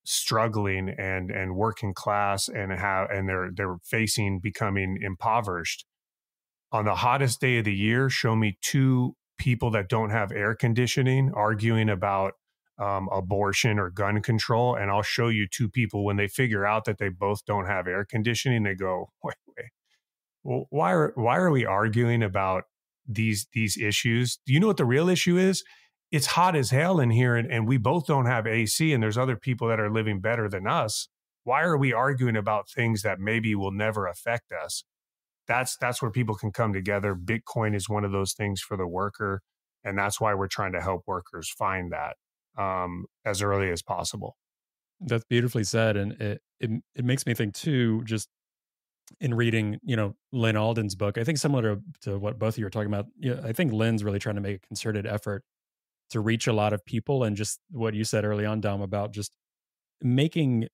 struggling and working class and they're facing becoming impoverished, on the hottest day of the year, show me 2 people that don't have air conditioning arguing about abortion or gun control. And I'll show you 2 people, when they figure out that they both don't have air conditioning, they go, wait, well, why are we arguing about these issues? Do you know what the real issue is? It's hot as hell in here, and we both don't have AC, and there's other people that are living better than us. Why are we arguing about things that maybe will never affect us? That's where people can come together. Bitcoin is one of those things for the worker, and that's why we're trying to help workers find that as early as possible. That's beautifully said, and it makes me think too, just in reading, Lynn Alden's book. I think similar to what both of you are talking about. I think Lynn's really trying to make a concerted effort to reach a lot of people, and just what you said early on, Dom, about just making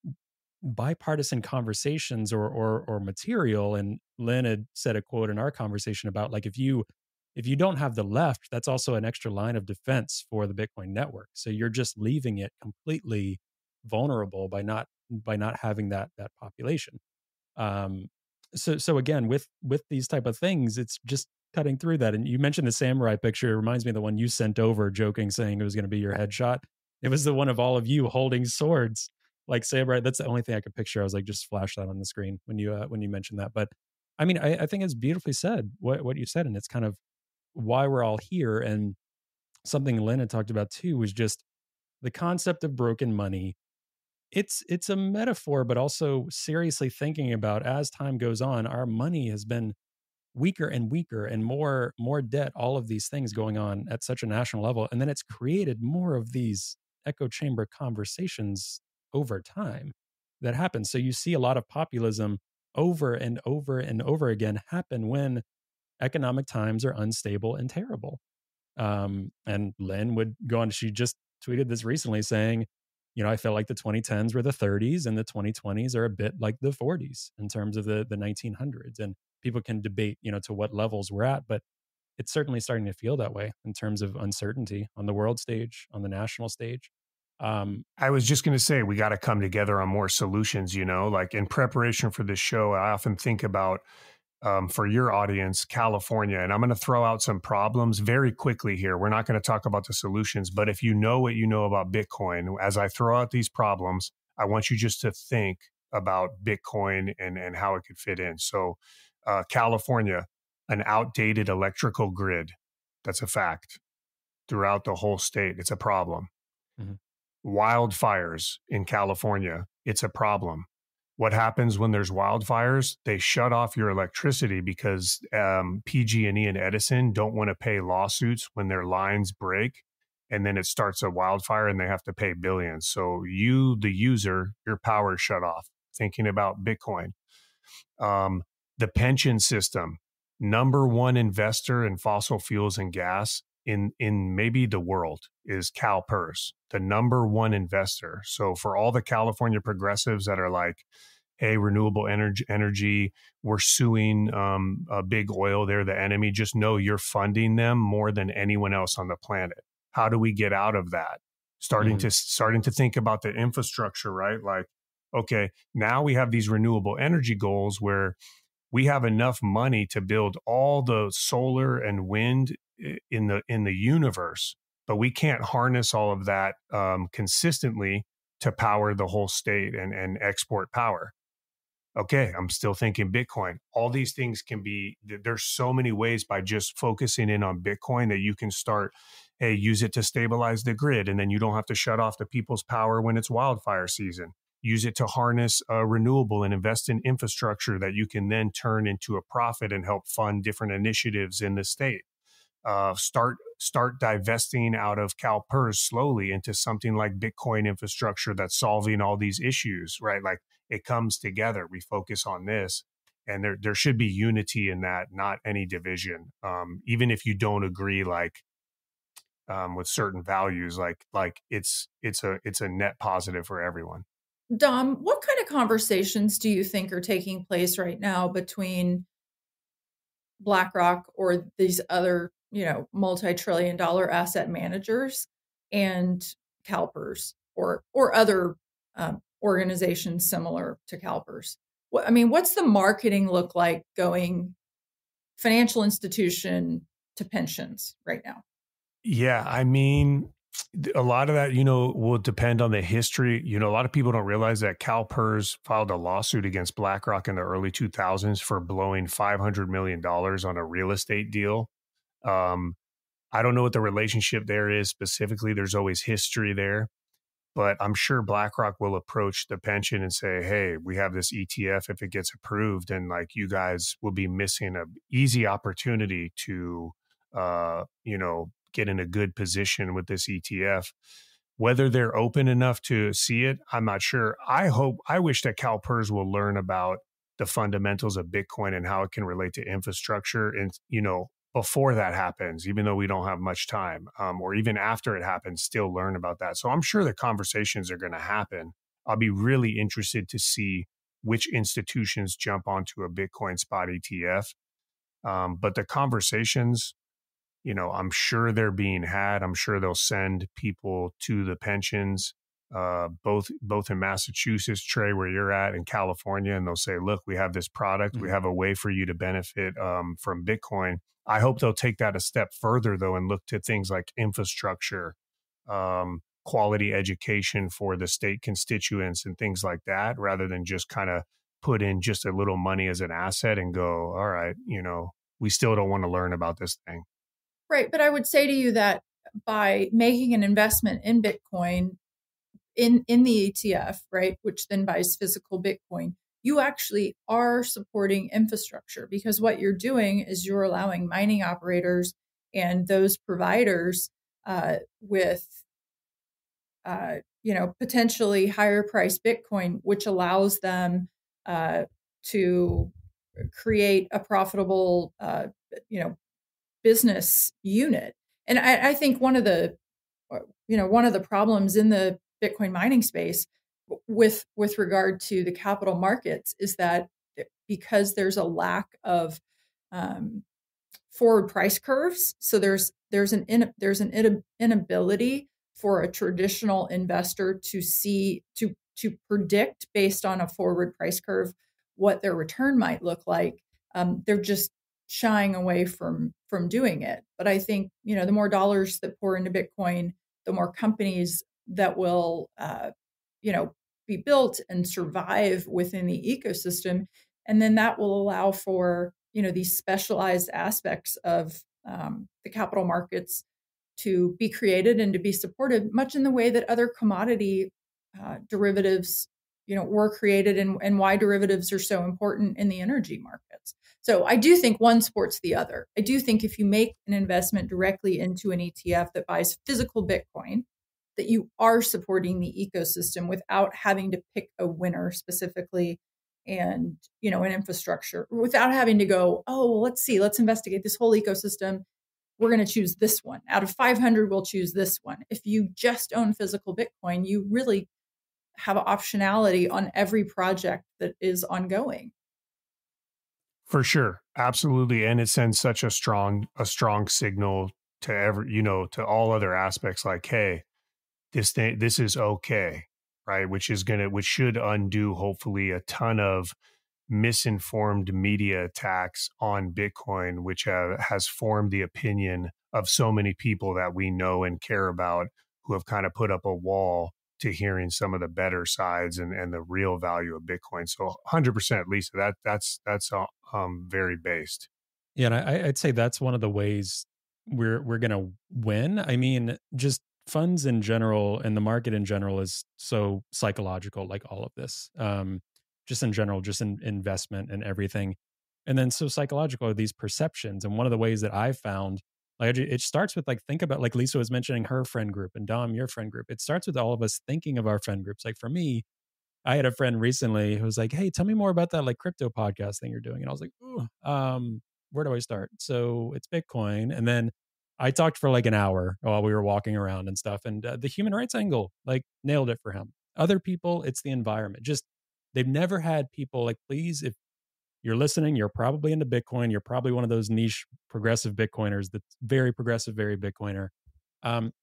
bipartisan conversations or material. And Lynn had said a quote in our conversation about, like, if you don't have the left, that's also an extra line of defense for the Bitcoin network. So you're just leaving it completely vulnerable by not having that population. So again, with these type of things, it's just cutting through that. And you mentioned the samurai picture. It reminds me of the one you sent over, joking, saying it was going to be your headshot. It was the one of all of you holding swords like samurai. That's the only thing I could picture. I was like, just flash that on the screen when you mentioned that. But I mean, I think it's beautifully said what you said, and it's kind of why we're all here. And something Lynn had talked about too was just the concept of broken money. It's a metaphor, but also seriously thinking about, as time goes on, our money has been weaker and weaker, and more debt, all of these things going on at such a national level. And then it's created more of these echo chamber conversations over time that happen. So you see a lot of populism over and over and over again happen when economic times are unstable and terrible. And Lynn would go on, she just tweeted this recently saying, I felt like the 2010s were the 30s and the 2020s are a bit like the 40s in terms of the 1900s. And people can debate, to what levels we're at, but it's certainly starting to feel that way in terms of uncertainty on the world stage, on the national stage. I was just going to say, we got to come together on more solutions, like in preparation for this show, I often think about, for your audience, California. And I'm going to throw out some problems very quickly here. We're not going to talk about the solutions, but if you know what you know about Bitcoin, as I throw out these problems, I want you just to think about Bitcoin and how it could fit in. So California, an outdated electrical grid. That's a fact. Throughout the whole state, it's a problem. Mm-hmm. Wildfires in California, it's a problem. What happens when there's wildfires? They shut off your electricity because PG&E and Edison don't want to pay lawsuits when their lines break, and then it starts a wildfire and they have to pay billions. So you, the user, your power is shut off. Thinking about Bitcoin. The pension system, number one investor in fossil fuels and gas in maybe the world is CalPERS, the number one investor. So for all the California progressives that are like, hey, renewable energy, we're suing big oil, they're the enemy, just know you're funding them more than anyone else on the planet. How do we get out of that? Starting to think about the infrastructure, right? Like, okay, now we have these renewable energy goals where we have enough money to build all the solar and wind in the universe, but we can't harness all of that consistently to power the whole state and export power. Okay, I'm still thinking Bitcoin. All these things can be, there's so many ways by just focusing in on Bitcoin that you can start, hey, use it to stabilize the grid, and then you don't have to shut off the people's power when it's wildfire season. Use it to harness renewable and invest in infrastructure that you can then turn into a profit and help fund different initiatives in the state. Start divesting out of CalPERS slowly into something like Bitcoin infrastructure that's solving all these issues, right? Like it comes together. We focus on this, and there should be unity in that, not any division. Even if you don't agree, like with certain values, like it's a net positive for everyone. Dom, what kind of conversations do you think are taking place right now between BlackRock or these other, multi-trillion-dollar asset managers and CalPERS or other organizations similar to CalPERS? What's the marketing look like going financial institution to pensions right now? Yeah, a lot of that, will depend on the history. A lot of people don't realize that CalPERS filed a lawsuit against BlackRock in the early 2000s for blowing $500 million on a real estate deal. I don't know what the relationship there is specifically. There's always history there, but I'm sure BlackRock will approach the pension and say, hey, we have this ETF if it gets approved, and like you guys will be missing an easy opportunity to, get in a good position with this ETF. Whether they're open enough to see it, I'm not sure. I wish that CalPERS will learn about the fundamentals of Bitcoin and how it can relate to infrastructure. And, before that happens, even though we don't have much time, or even after it happens, still learn about that. So I'm sure the conversations are going to happen. I'll be really interested to see which institutions jump onto a Bitcoin spot ETF. But the conversations, I'm sure they're being had. I'm sure they'll send people to the pensions, both in Massachusetts, Trey, where you're at, in California, and they'll say, "Look, we have this product. We have a way for you to benefit from Bitcoin." I hope they'll take that a step further, though, and look to things like infrastructure, quality education for the state constituents, and things like that, rather than just kind of put in just a little money as an asset and go, "All right, we still don't want to learn about this thing." Right. But I would say to you that by making an investment in Bitcoin in the ETF, right, which then buys physical Bitcoin, you actually are supporting infrastructure, because what you're doing is you're allowing mining operators and those providers with potentially higher price Bitcoin, which allows them to create a profitable business unit. And I think one of the problems in the Bitcoin mining space with regard to the capital markets is that because there's a lack of forward price curves, so there's an inability for a traditional investor to predict based on a forward price curve what their return might look like. They're just shying away from doing it. But I think, the more dollars that pour into Bitcoin, the more companies that will, be built and survive within the ecosystem. And then that will allow for, these specialized aspects of the capital markets to be created and to be supported, much in the way that other commodity derivatives, were created, and why derivatives are so important in the energy markets. So I do think one supports the other. I do think if you make an investment directly into an ETF that buys physical Bitcoin, that you are supporting the ecosystem without having to pick a winner specifically and, an infrastructure, without having to go, oh, well, let's investigate this whole ecosystem. We're going to choose this one. Out of 500, we'll choose this one. If you just own physical Bitcoin, you really have optionality on every project that is ongoing. For sure. Absolutely. And it sends such a strong signal to to all other aspects, like, hey, this is okay, right? Which should undo, hopefully, a ton of misinformed media attacks on Bitcoin, which has formed the opinion of so many people that we know and care about, who have kind of put up a wall to hearing some of the better sides and the real value of Bitcoin. So 100%, Lisa, that's very based. Yeah, and I'd say that's one of the ways we're going to win. I mean, just funds in general and the market in general is so psychological, like all of this. Just in general, just in investment and everything. And then so psychological are these perceptions. And one of the ways that I've found, like, it starts with, like, think about, like Lisa was mentioning her friend group, and Dom, your friend group. It starts with all of us thinking of our friend groups. Like for me, I had a friend recently who was like, "Hey, tell me more about that, like, crypto podcast thing you're doing." And I was like, "Ooh, where do I start?" So it's Bitcoin. And then I talked for like an hour while we were walking around and stuff. And the human rights angle, like, nailed it for him. Other people, it's the environment. Just, they've never had people like, please, if you're listening, you're probably into Bitcoin. You're probably one of those niche progressive Bitcoiners that's very progressive, very Bitcoiner.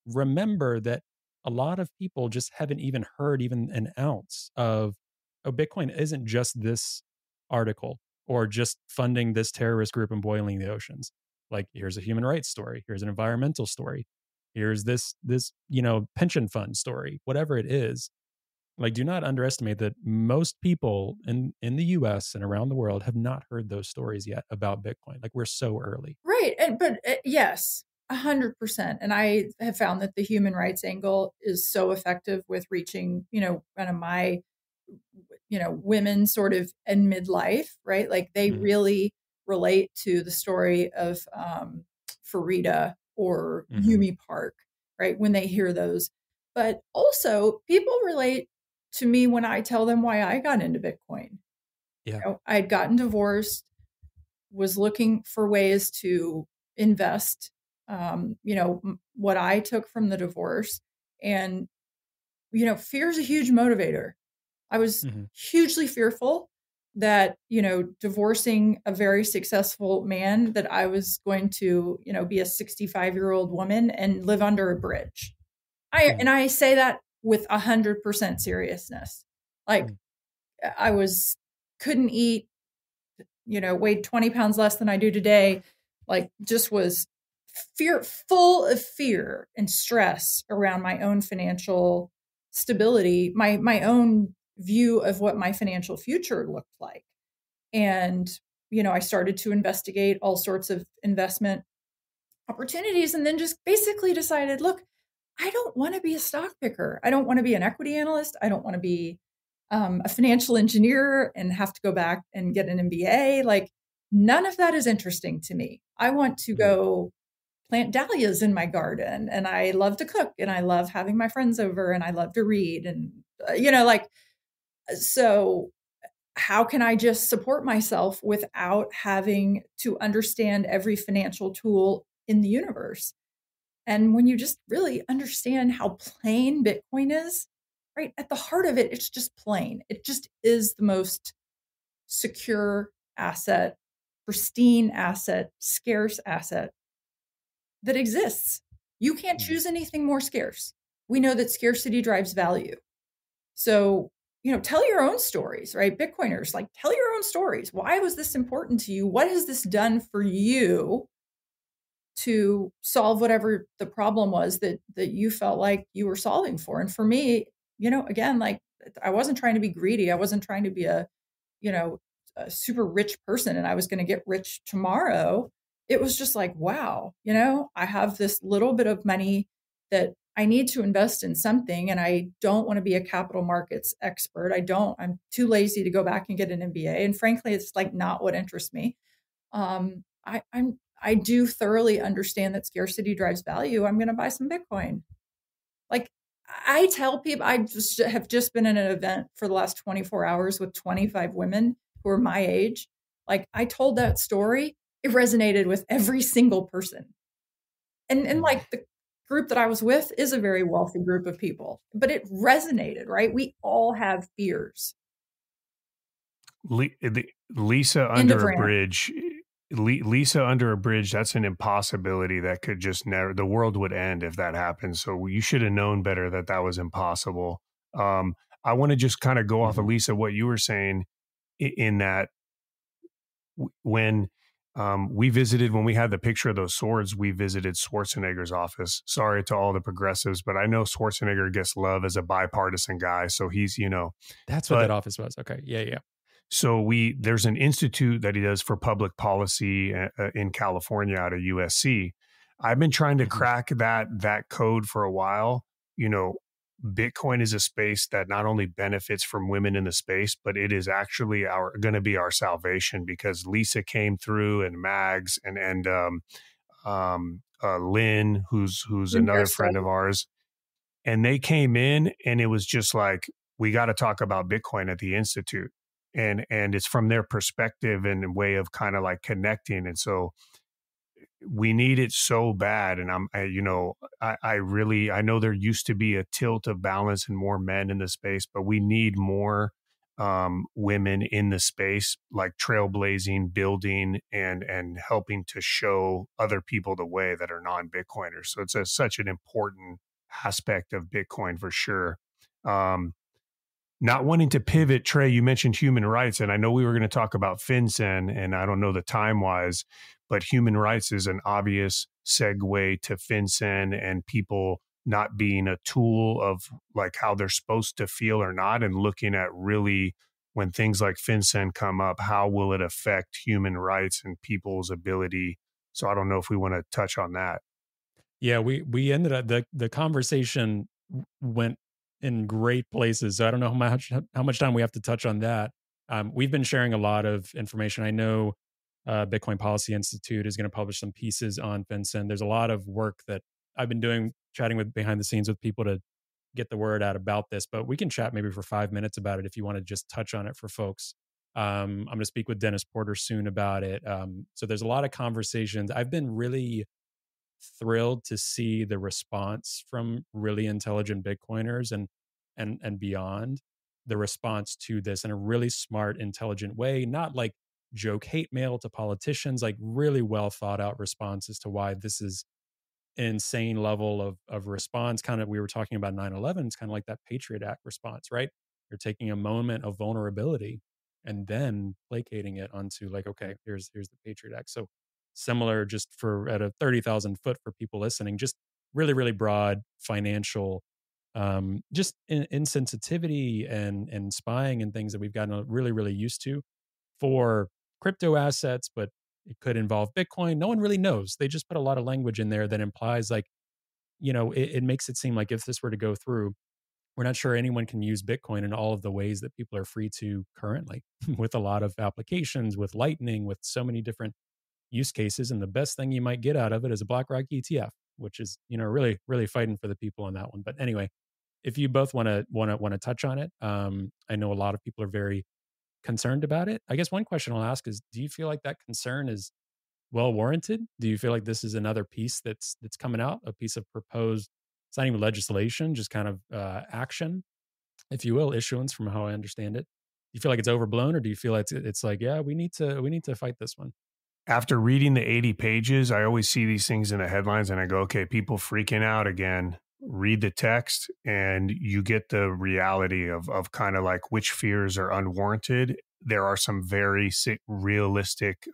Remember that a lot of people just haven't even heard even an ounce of, oh, Bitcoin isn't just this article or just funding this terrorist group and boiling the oceans. Like, here's a human rights story. Here's an environmental story. Here's this pension fund story, whatever it is. Like, do not underestimate that most people in the US and around the world have not heard those stories yet about Bitcoin. Like, we're so early. Right. But yes, 100%. And I have found that the human rights angle is so effective with reaching, kind of my, women sort of in midlife, right? Like they really relate to the story of Farida or Yumi Park, right? When they hear those. But also people relate to me when I tell them why I got into Bitcoin. Yeah. I had gotten divorced, was looking for ways to invest, what I took from the divorce. And, fear is a huge motivator. I was hugely fearful that, divorcing a very successful man, that I was going to, be a 65-year-old woman and live under a bridge. And I say that with 100% seriousness. Like I couldn't eat, weighed 20 pounds less than I do today, like just was full of fear and stress around my own financial stability, my own view of what my financial future looked like. And, I started to investigate all sorts of investment opportunities and then just basically decided, look, I don't want to be a stock picker. I don't want to be an equity analyst. I don't want to be a financial engineer and have to go back and get an MBA. Like none of that is interesting to me. I want to go plant dahlias in my garden, and I love to cook, and I love having my friends over, and I love to read. And, so how can I just support myself without having to understand every financial tool in the universe? And when you just really understand how plain Bitcoin is, right at the heart of it, it's just plain. It just is the most secure asset, pristine asset, scarce asset that exists. You can't choose anything more scarce. We know that scarcity drives value. So, tell your own stories, right? Bitcoiners, like tell your own stories. Why was this important to you? What has this done for you to solve whatever the problem was that you felt like you were solving for? And for me, again, like I wasn't trying to be greedy. I wasn't trying to be a super rich person and I was going to get rich tomorrow. It was just like, wow, I have this little bit of money that I need to invest in something, and I don't want to be a capital markets expert. I'm too lazy to go back and get an MBA. And frankly, it's like not what interests me. I do thoroughly understand that scarcity drives value. I'm going to buy some Bitcoin. Like I tell people, have just been in an event for the last 24 hours with 25 women who are my age. Like I told that story, it resonated with every single person. And like the group that I was with is a very wealthy group of people, but it resonated, right? We all have fears. Lisa under a bridge. Lisa under a bridge, that's an impossibility that could just never, the world would end if that happened. So you should have known better that that was impossible. I want to just kind of go off of Lisa, what you were saying in that when when we had the picture of those swords, we visited Schwarzenegger's office. Sorry to all the progressives, but I know Schwarzenegger gets love as a bipartisan guy. So he's, That's what that office was. Okay. Yeah. So there's an institute that he does for public policy in California out of USC. I've been trying to crack that code for a while. Bitcoin is a space that not only benefits from women in the space, but it is actually going to be our salvation, because Lisa came through and Mags and Lynn, who's another friend of ours, and they came in and it was just like, we got to talk about Bitcoin at the Institute. And it's from their perspective and way of kind of like connecting. And so we need it so bad. And I know there used to be a tilt of balance and more men in the space, but we need more women in the space, like trailblazing, building, and helping to show other people the way that are non-Bitcoiners. So it's such an important aspect of Bitcoin for sure. Not wanting to pivot, Trey, you mentioned human rights, and I know we were going to talk about FinCEN, and I don't know the time-wise, but human rights is an obvious segue to FinCEN and people not being a tool of like how they're supposed to feel or not, and looking at really when things like FinCEN come up, how will it affect human rights and people's ability? So I don't know if we want to touch on that. Yeah, we ended up, the conversation went in great places. So I don't know how much time we have to touch on that. We've been sharing a lot of information. I know Bitcoin Policy Institute is going to publish some pieces on FinCEN. There's a lot of work that I've been doing, chatting with behind the scenes with people to get the word out about this. But we can chat maybe for 5 minutes about it if you want to just touch on it for folks. I'm going to speak with Dennis Porter soon about it. So there's a lot of conversations. I've been really thrilled to see the response from really intelligent Bitcoiners and beyond, the response to this in a really smart, intelligent way, not like joke hate mail to politicians, like really well thought out responses to why this is an insane level of response. Kind of, we were talking about 9/11. It's kind of like that Patriot Act response, right? You're taking a moment of vulnerability and then placating it onto like, okay, here's the Patriot Act. So similar, just for at a 30,000 foot for people listening, just really, really broad financial, just insensitivity and spying and things that we've gotten really, really used to for crypto assets, but it could involve Bitcoin. No one really knows. They just put a lot of language in there that implies like, it makes it seem like if this were to go through, we're not sure anyone can use Bitcoin in all of the ways that people are free to currently with a lot of applications, with Lightning, with so many different use cases. And the best thing you might get out of it is a BlackRock ETF, which is, really, really fighting for the people on that one. But anyway, if you both want to touch on it, I know a lot of people are very concerned about it. I guess one question I'll ask is, do you feel like that concern is well warranted? Do you feel like this is another piece that's coming out, a piece of proposed, it's not even legislation, just kind of action, if you will, issuance from how I understand it? Do you feel like it's overblown, or do you feel like it's like, yeah, we need to fight this one? After reading the 80 pages, I always see these things in the headlines and I go, okay, people freaking out again. Read the text and you get the reality of kind of like which fears are unwarranted. There are some very realistic,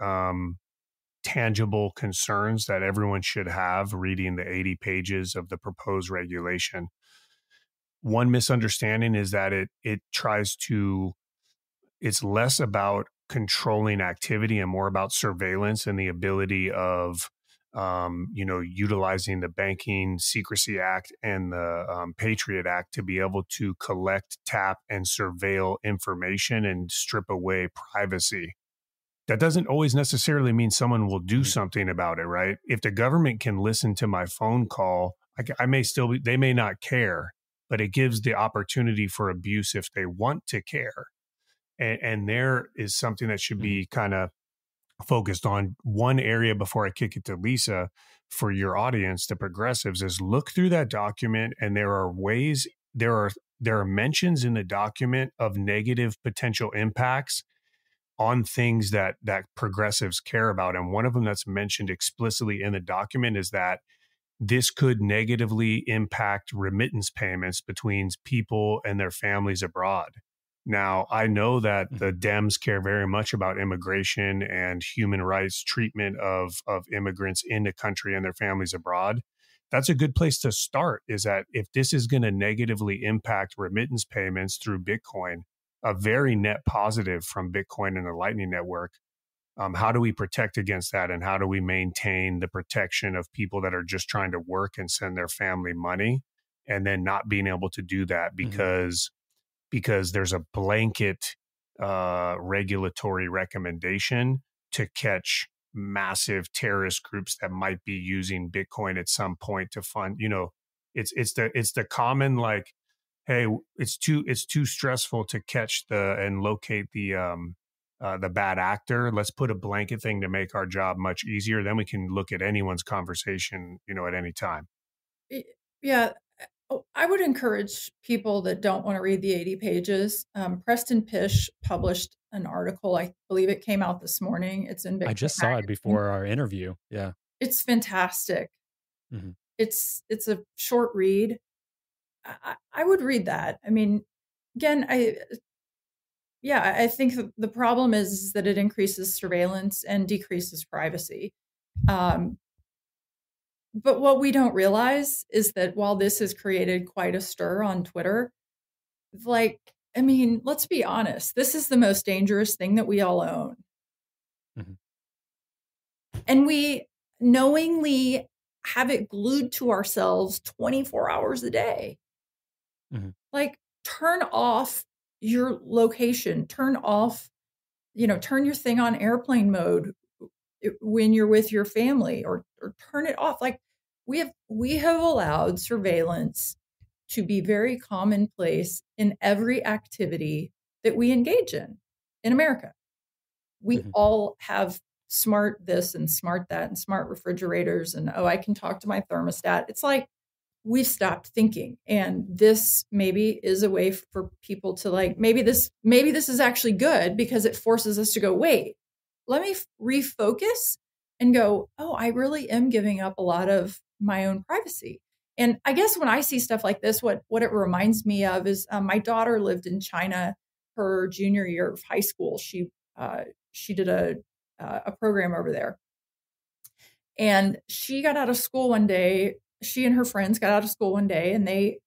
tangible concerns that everyone should have reading the 80 pages of the proposed regulation. One misunderstanding is that it tries to, it's less about controlling activity and more about surveillance and the ability of, utilizing the Banking Secrecy Act and the Patriot Act to be able to collect, tap, and surveil information and strip away privacy. That doesn't always necessarily mean someone will do something about it, right? If the government can listen to my phone call, I may still be, they may not care, but it gives the opportunity for abuse if they want to care. And there is something that should be kind of focused on. One area before I kick it to Lisa for your audience, the progressives, is look through that document, and there are ways, there are mentions in the document of negative potential impacts on things that progressives care about. And one of them that's mentioned explicitly in the document is that this could negatively impact remittance payments between people and their families abroad. Now, I know that the Dems care very much about immigration and human rights treatment of immigrants in the country and their families abroad. That's a good place to start, is that if this is going to negatively impact remittance payments through Bitcoin, a very net positive from Bitcoin and the Lightning Network, how do we protect against that? And how do we maintain the protection of people that are just trying to work and send their family money and then not being able to do that because there's a blanket regulatory recommendation to catch massive terrorist groups that might be using Bitcoin at some point to fund, it's the common, like, hey, it's too stressful to catch and locate the bad actor. Let's put a blanket thing to make our job much easier. Then we can look at anyone's conversation, at any time. Yeah. I would encourage people that don't want to read the 80 pages. Preston Pish published an article. I believe it came out this morning. It's in Bitcoin I just saw it before our interview. Yeah. It's fantastic. It's a short read. I would read that. I mean, again, I think the problem is that it increases surveillance and decreases privacy. But what we don't realize is that while this has created quite a stir on Twitter, let's be honest, this is the most dangerous thing that we all own. And we knowingly have it glued to ourselves 24 hours a day. Like, turn off your location, turn your thing on airplane mode when you're with your family, or turn it off. Like, we have allowed surveillance to be very commonplace in every activity that we engage in America. We all have smart this and smart that and smart refrigerators and, oh, I can talk to my thermostat. It's like we've stopped thinking. And this maybe is a way for people to like, maybe this is actually good because it forces us to go, wait, let me refocus and go, oh, I really am giving up a lot of my own privacy. And I guess when I see stuff like this, what it reminds me of is my daughter lived in China her junior year of high school. She did a program over there, and she got out of school one day. She and her friends got out of school one day, and they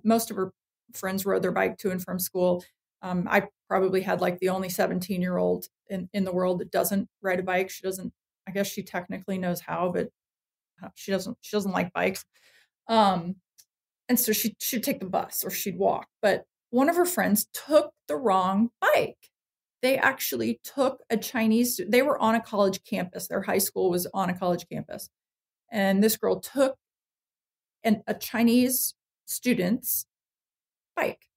most of her friends rode their bike to and from school. I probably had like the only 17-year-old in the world that doesn't ride a bike. She doesn't. I guess she technically knows how, but she doesn't like bikes. And so she'd take the bus or she'd walk. But one of her friends took the wrong bike. They actually took they were on a college campus. Their high school was on a college campus. And this girl took a Chinese student's bike.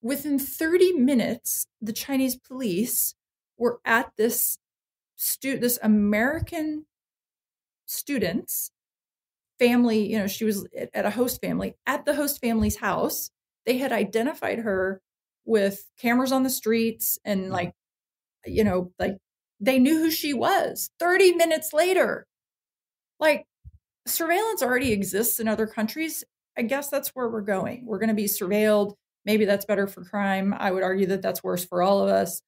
Within 30 minutes, the Chinese police were at this American student's family. She was at a host family. At the host family's house, they had identified her with cameras on the streets and like they knew who she was. 30 minutes later, like surveillance already exists in other countries. I guess that's where we're going. We're going to be surveilled. Maybe that's better for crime. I would argue that that's worse for all of us.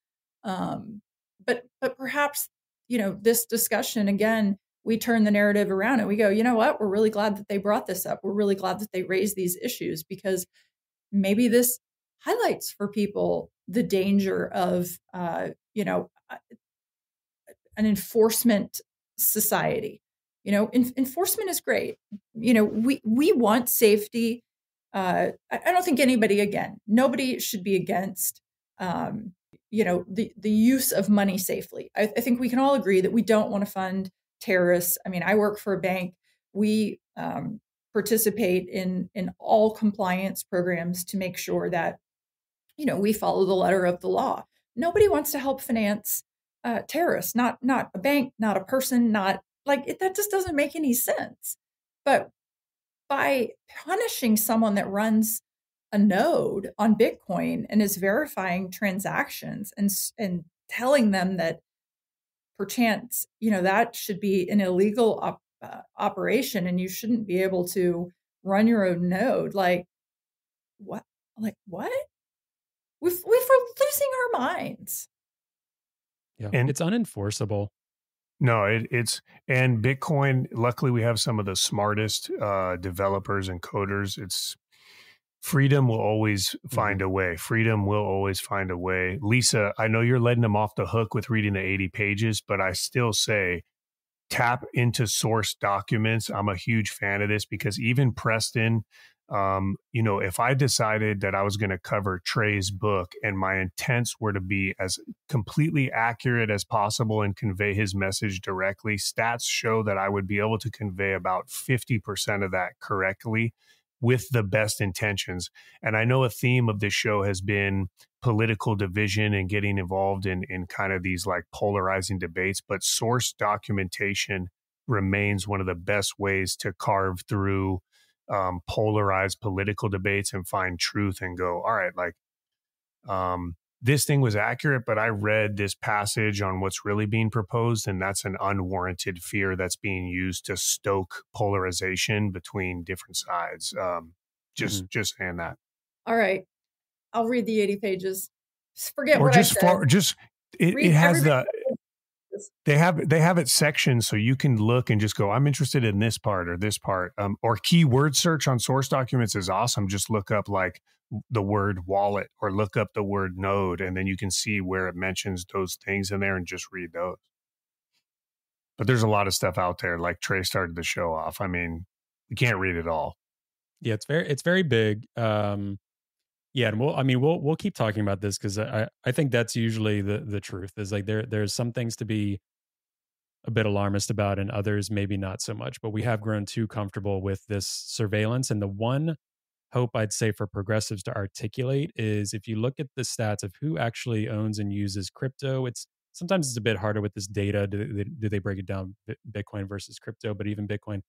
But perhaps, this discussion, again, we turn the narrative around and we go, you know what? We're really glad that they brought this up. We're really glad that they raised these issues because maybe this highlights for people the danger of, an enforcement society. Enforcement is great. We want safety. I don't think nobody should be against, the use of money safely. I think we can all agree that we don't want to fund terrorists. I mean, I work for a bank. We participate in all compliance programs to make sure that, we follow the letter of the law. Nobody wants to help finance terrorists, not a bank, not a person, not like it, that just doesn't make any sense. But by punishing someone that runs a node on Bitcoin and is verifying transactions and telling them that perchance, that should be an illegal operation and you shouldn't be able to run your own node. Like what? Like what? We're losing our minds. Yeah, and it's unenforceable. No, it's and Bitcoin. Luckily, we have some of the smartest developers and coders. It's freedom will always find a way. Freedom will always find a way. Lisa, I know you're letting them off the hook with reading the 80 pages, but I still say tap into source documents. I'm a huge fan of this because even Preston, if I decided that I was going to cover Trey's book and my intents were to be as completely accurate as possible and convey his message directly, stats show that I would be able to convey about 50% of that correctly with the best intentions. And I know a theme of this show has been political division and getting involved in kind of these like polarizing debates, but source documentation remains one of the best ways to carve through polarized political debates and find truth and go, all right, like this thing was accurate, but I read this passage on what's really being proposed, and that's an unwarranted fear that's being used to stoke polarization between different sides. Just saying that. All right, I'll read the 80 pages. Just forget or what just I said. It has the. They have it sectioned so you can look and just go, I'm interested in this part or this part. Or keyword search on source documents is awesome. Just look up like the word wallet or look up the word node, and then you can see where it mentions those things in there and just read those. But there's a lot of stuff out there, like Trey started the show off. I mean, you can't read it all. Yeah, it's very big. Yeah, and we'll keep talking about this because I think that's usually the truth is like there's some things to be a bit alarmist about and others maybe not so much, but we have grown too comfortable with this surveillance. And the one hope I'd say for progressives to articulate is if you look at the stats of who actually owns and uses crypto, it's sometimes it's a bit harder with this data. Do they break it down Bitcoin versus crypto? But even Bitcoin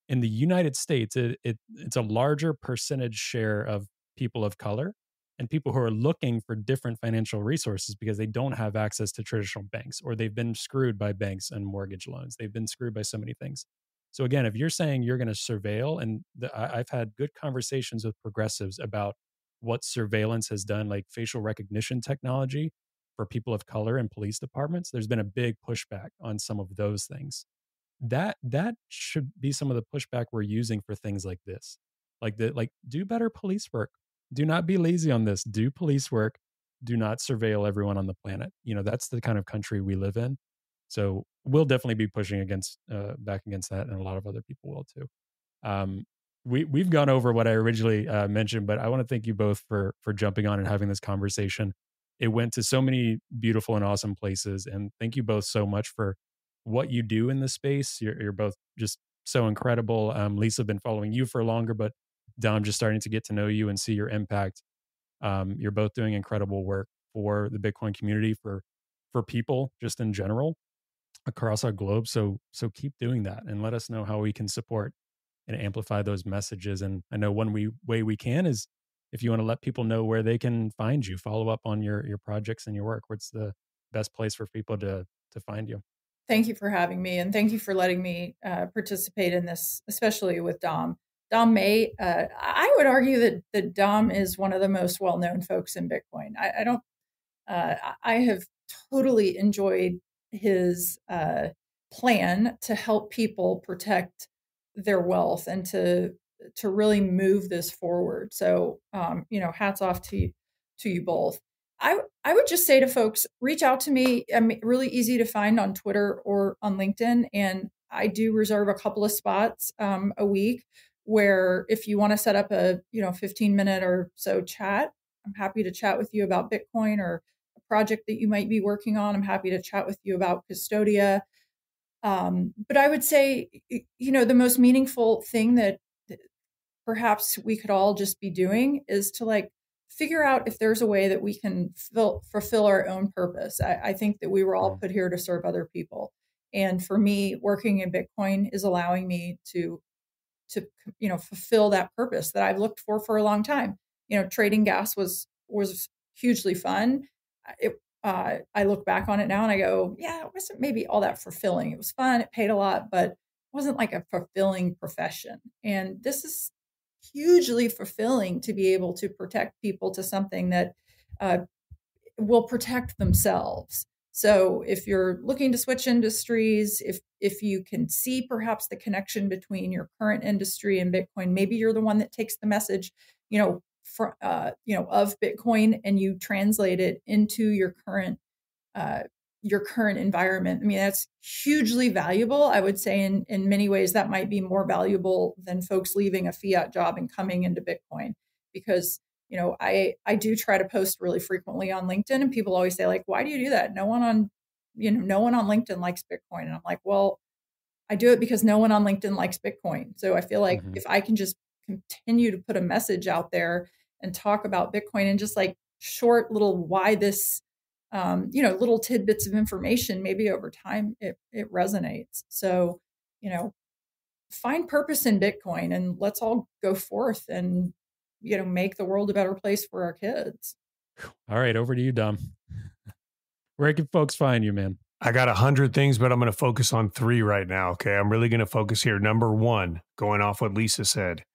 in the United States, it's a larger percentage share of people of color and people who are looking for different financial resources because they don't have access to traditional banks, or they've been screwed by banks and mortgage loans. They've been screwed by so many things. So again, if you're saying you're going to surveil, and I've had good conversations with progressives about what surveillance has done, like facial recognition technology for people of color in police departments, there's been a big pushback on some of those things. That should be some of the pushback we're using for things like this. Like do better police work. Do not be lazy on this. Do police work. Do not surveil everyone on the planet. That's the kind of country we live in. So we'll definitely be pushing against back against that, and a lot of other people will too. Um, we've gone over what I originally mentioned, but I want to thank you both for jumping on and having this conversation. It went to so many beautiful and awesome places, and thank you both so much for what you do in this space. You're both just so incredible. Lisa, I've been following you for longer, but Dom, just starting to get to know you and see your impact. You're both doing incredible work for the Bitcoin community, for people just in general across our globe. So keep doing that, and let us know how we can support and amplify those messages. And I know one way we can is if you want to let people know where they can find you, follow up on your projects and your work. What's the best place for people to find you? Thank you for having me, and thank you for letting me participate in this, especially with Dom. Dom May, I would argue that Dom is one of the most well-known folks in Bitcoin. I have totally enjoyed his plan to help people protect their wealth and to really move this forward. So, hats off to you both. I would just say to folks, reach out to me. I'm really easy to find on Twitter or on LinkedIn, and I do reserve a couple of spots a week where if you want to set up a 15-minute or so chat, I'm happy to chat with you about Bitcoin or a project that you might be working on. I'm happy to chat with you about Custodia. But I would say, the most meaningful thing that perhaps we could all just be doing is to figure out if there's a way that we can fulfill our own purpose. I think that we were all put here to serve other people. And for me, working in Bitcoin is allowing me to fulfill that purpose that I've looked for a long time. Trading gas was hugely fun. I look back on it now and I go, yeah, it wasn't maybe all that fulfilling. It was fun. It paid a lot, but it wasn't like a fulfilling profession. And this is hugely fulfilling to be able to protect people to something that will protect themselves. So if you're looking to switch industries, if you can see perhaps the connection between your current industry and Bitcoin, maybe you're the one that takes the message, of Bitcoin and you translate it into your current environment. I mean, that's hugely valuable. I would say in many ways that might be more valuable than folks leaving a fiat job and coming into Bitcoin, because I do try to post really frequently on LinkedIn, and people always say, why do you do that? No one on LinkedIn likes Bitcoin. And I'm like, well, I do it because no one on LinkedIn likes Bitcoin. So I feel like if I can just continue to put a message out there and talk about Bitcoin and just short little why this, little tidbits of information, maybe over time it resonates. So, find purpose in Bitcoin and let's all go forth and, make the world a better place for our kids. All right. Over to you, Dom. Where can folks find you, man? I got 100 things, but I'm going to focus on 3 right now. Okay. I'm really going to focus here. Number 1, going off what Lisa said.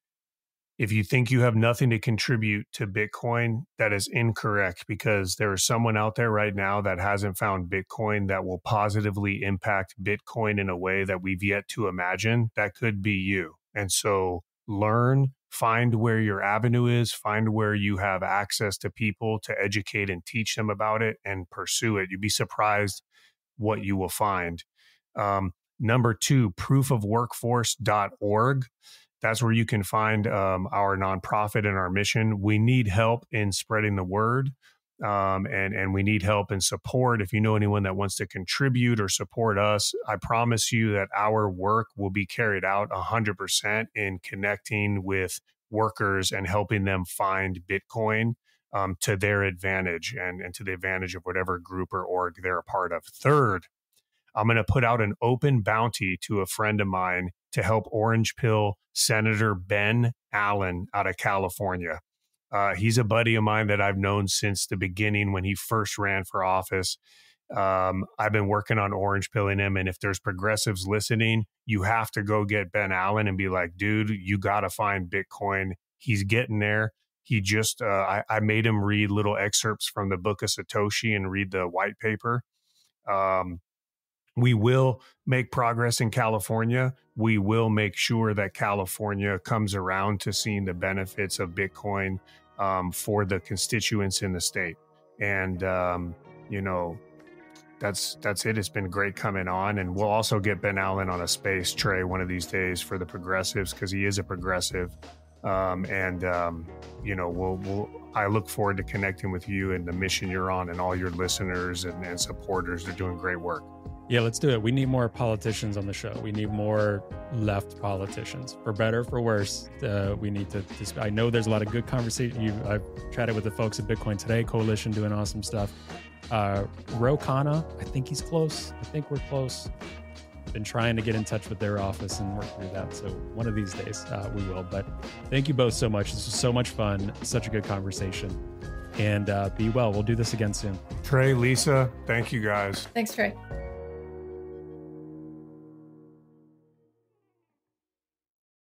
If you think you have nothing to contribute to Bitcoin, that is incorrect, because there is someone out there right now that hasn't found Bitcoin that will positively impact Bitcoin in a way that we've yet to imagine. That could be you. And so learn, find where your avenue is, find where you have access to people to educate and teach them about it, and pursue it. You'd be surprised what you will find. Number 2, proofofworkforce.org. That's where you can find our nonprofit and our mission. We need help in spreading the word, and we need help and support. If you know anyone that wants to contribute or support us, I promise you that our work will be carried out 100% in connecting with workers and helping them find Bitcoin to their advantage and to the advantage of whatever group or org they're a part of. Third, I'm going to put out an open bounty to a friend of mine to help orange pill Senator Ben Allen out of California. He's a buddy of mine that I've known since the beginning when he first ran for office. I've been working on orange pilling him. And if there's progressives listening, you have to go get Ben Allen and be like, dude, you got to find Bitcoin. He's getting there. He just, I made him read little excerpts from the book of Satoshi and read the white paper. We will make progress in California. We will make sure that California comes around to seeing the benefits of Bitcoin for the constituents in the state. And, that's it. It's been great coming on. And we'll also get Ben Allen on a space, Trey, one of these days for the progressives, because he is a progressive. I look forward to connecting with you and the mission you're on and all your listeners and supporters. They're doing great work. Yeah, let's do it. We need more politicians on the show. We need more left politicians, for better, for worse. We need to. I know there's a lot of good conversation. I've chatted with the folks at Bitcoin Today Coalition doing awesome stuff. Ro Khanna, I think he's close. I think we're close. Been trying to get in touch with their office and work through that. So one of these days we will. But thank you both so much. This was so much fun. Such a good conversation. And be well. We'll do this again soon. Trey, Lisa, thank you guys. Thanks, Trey.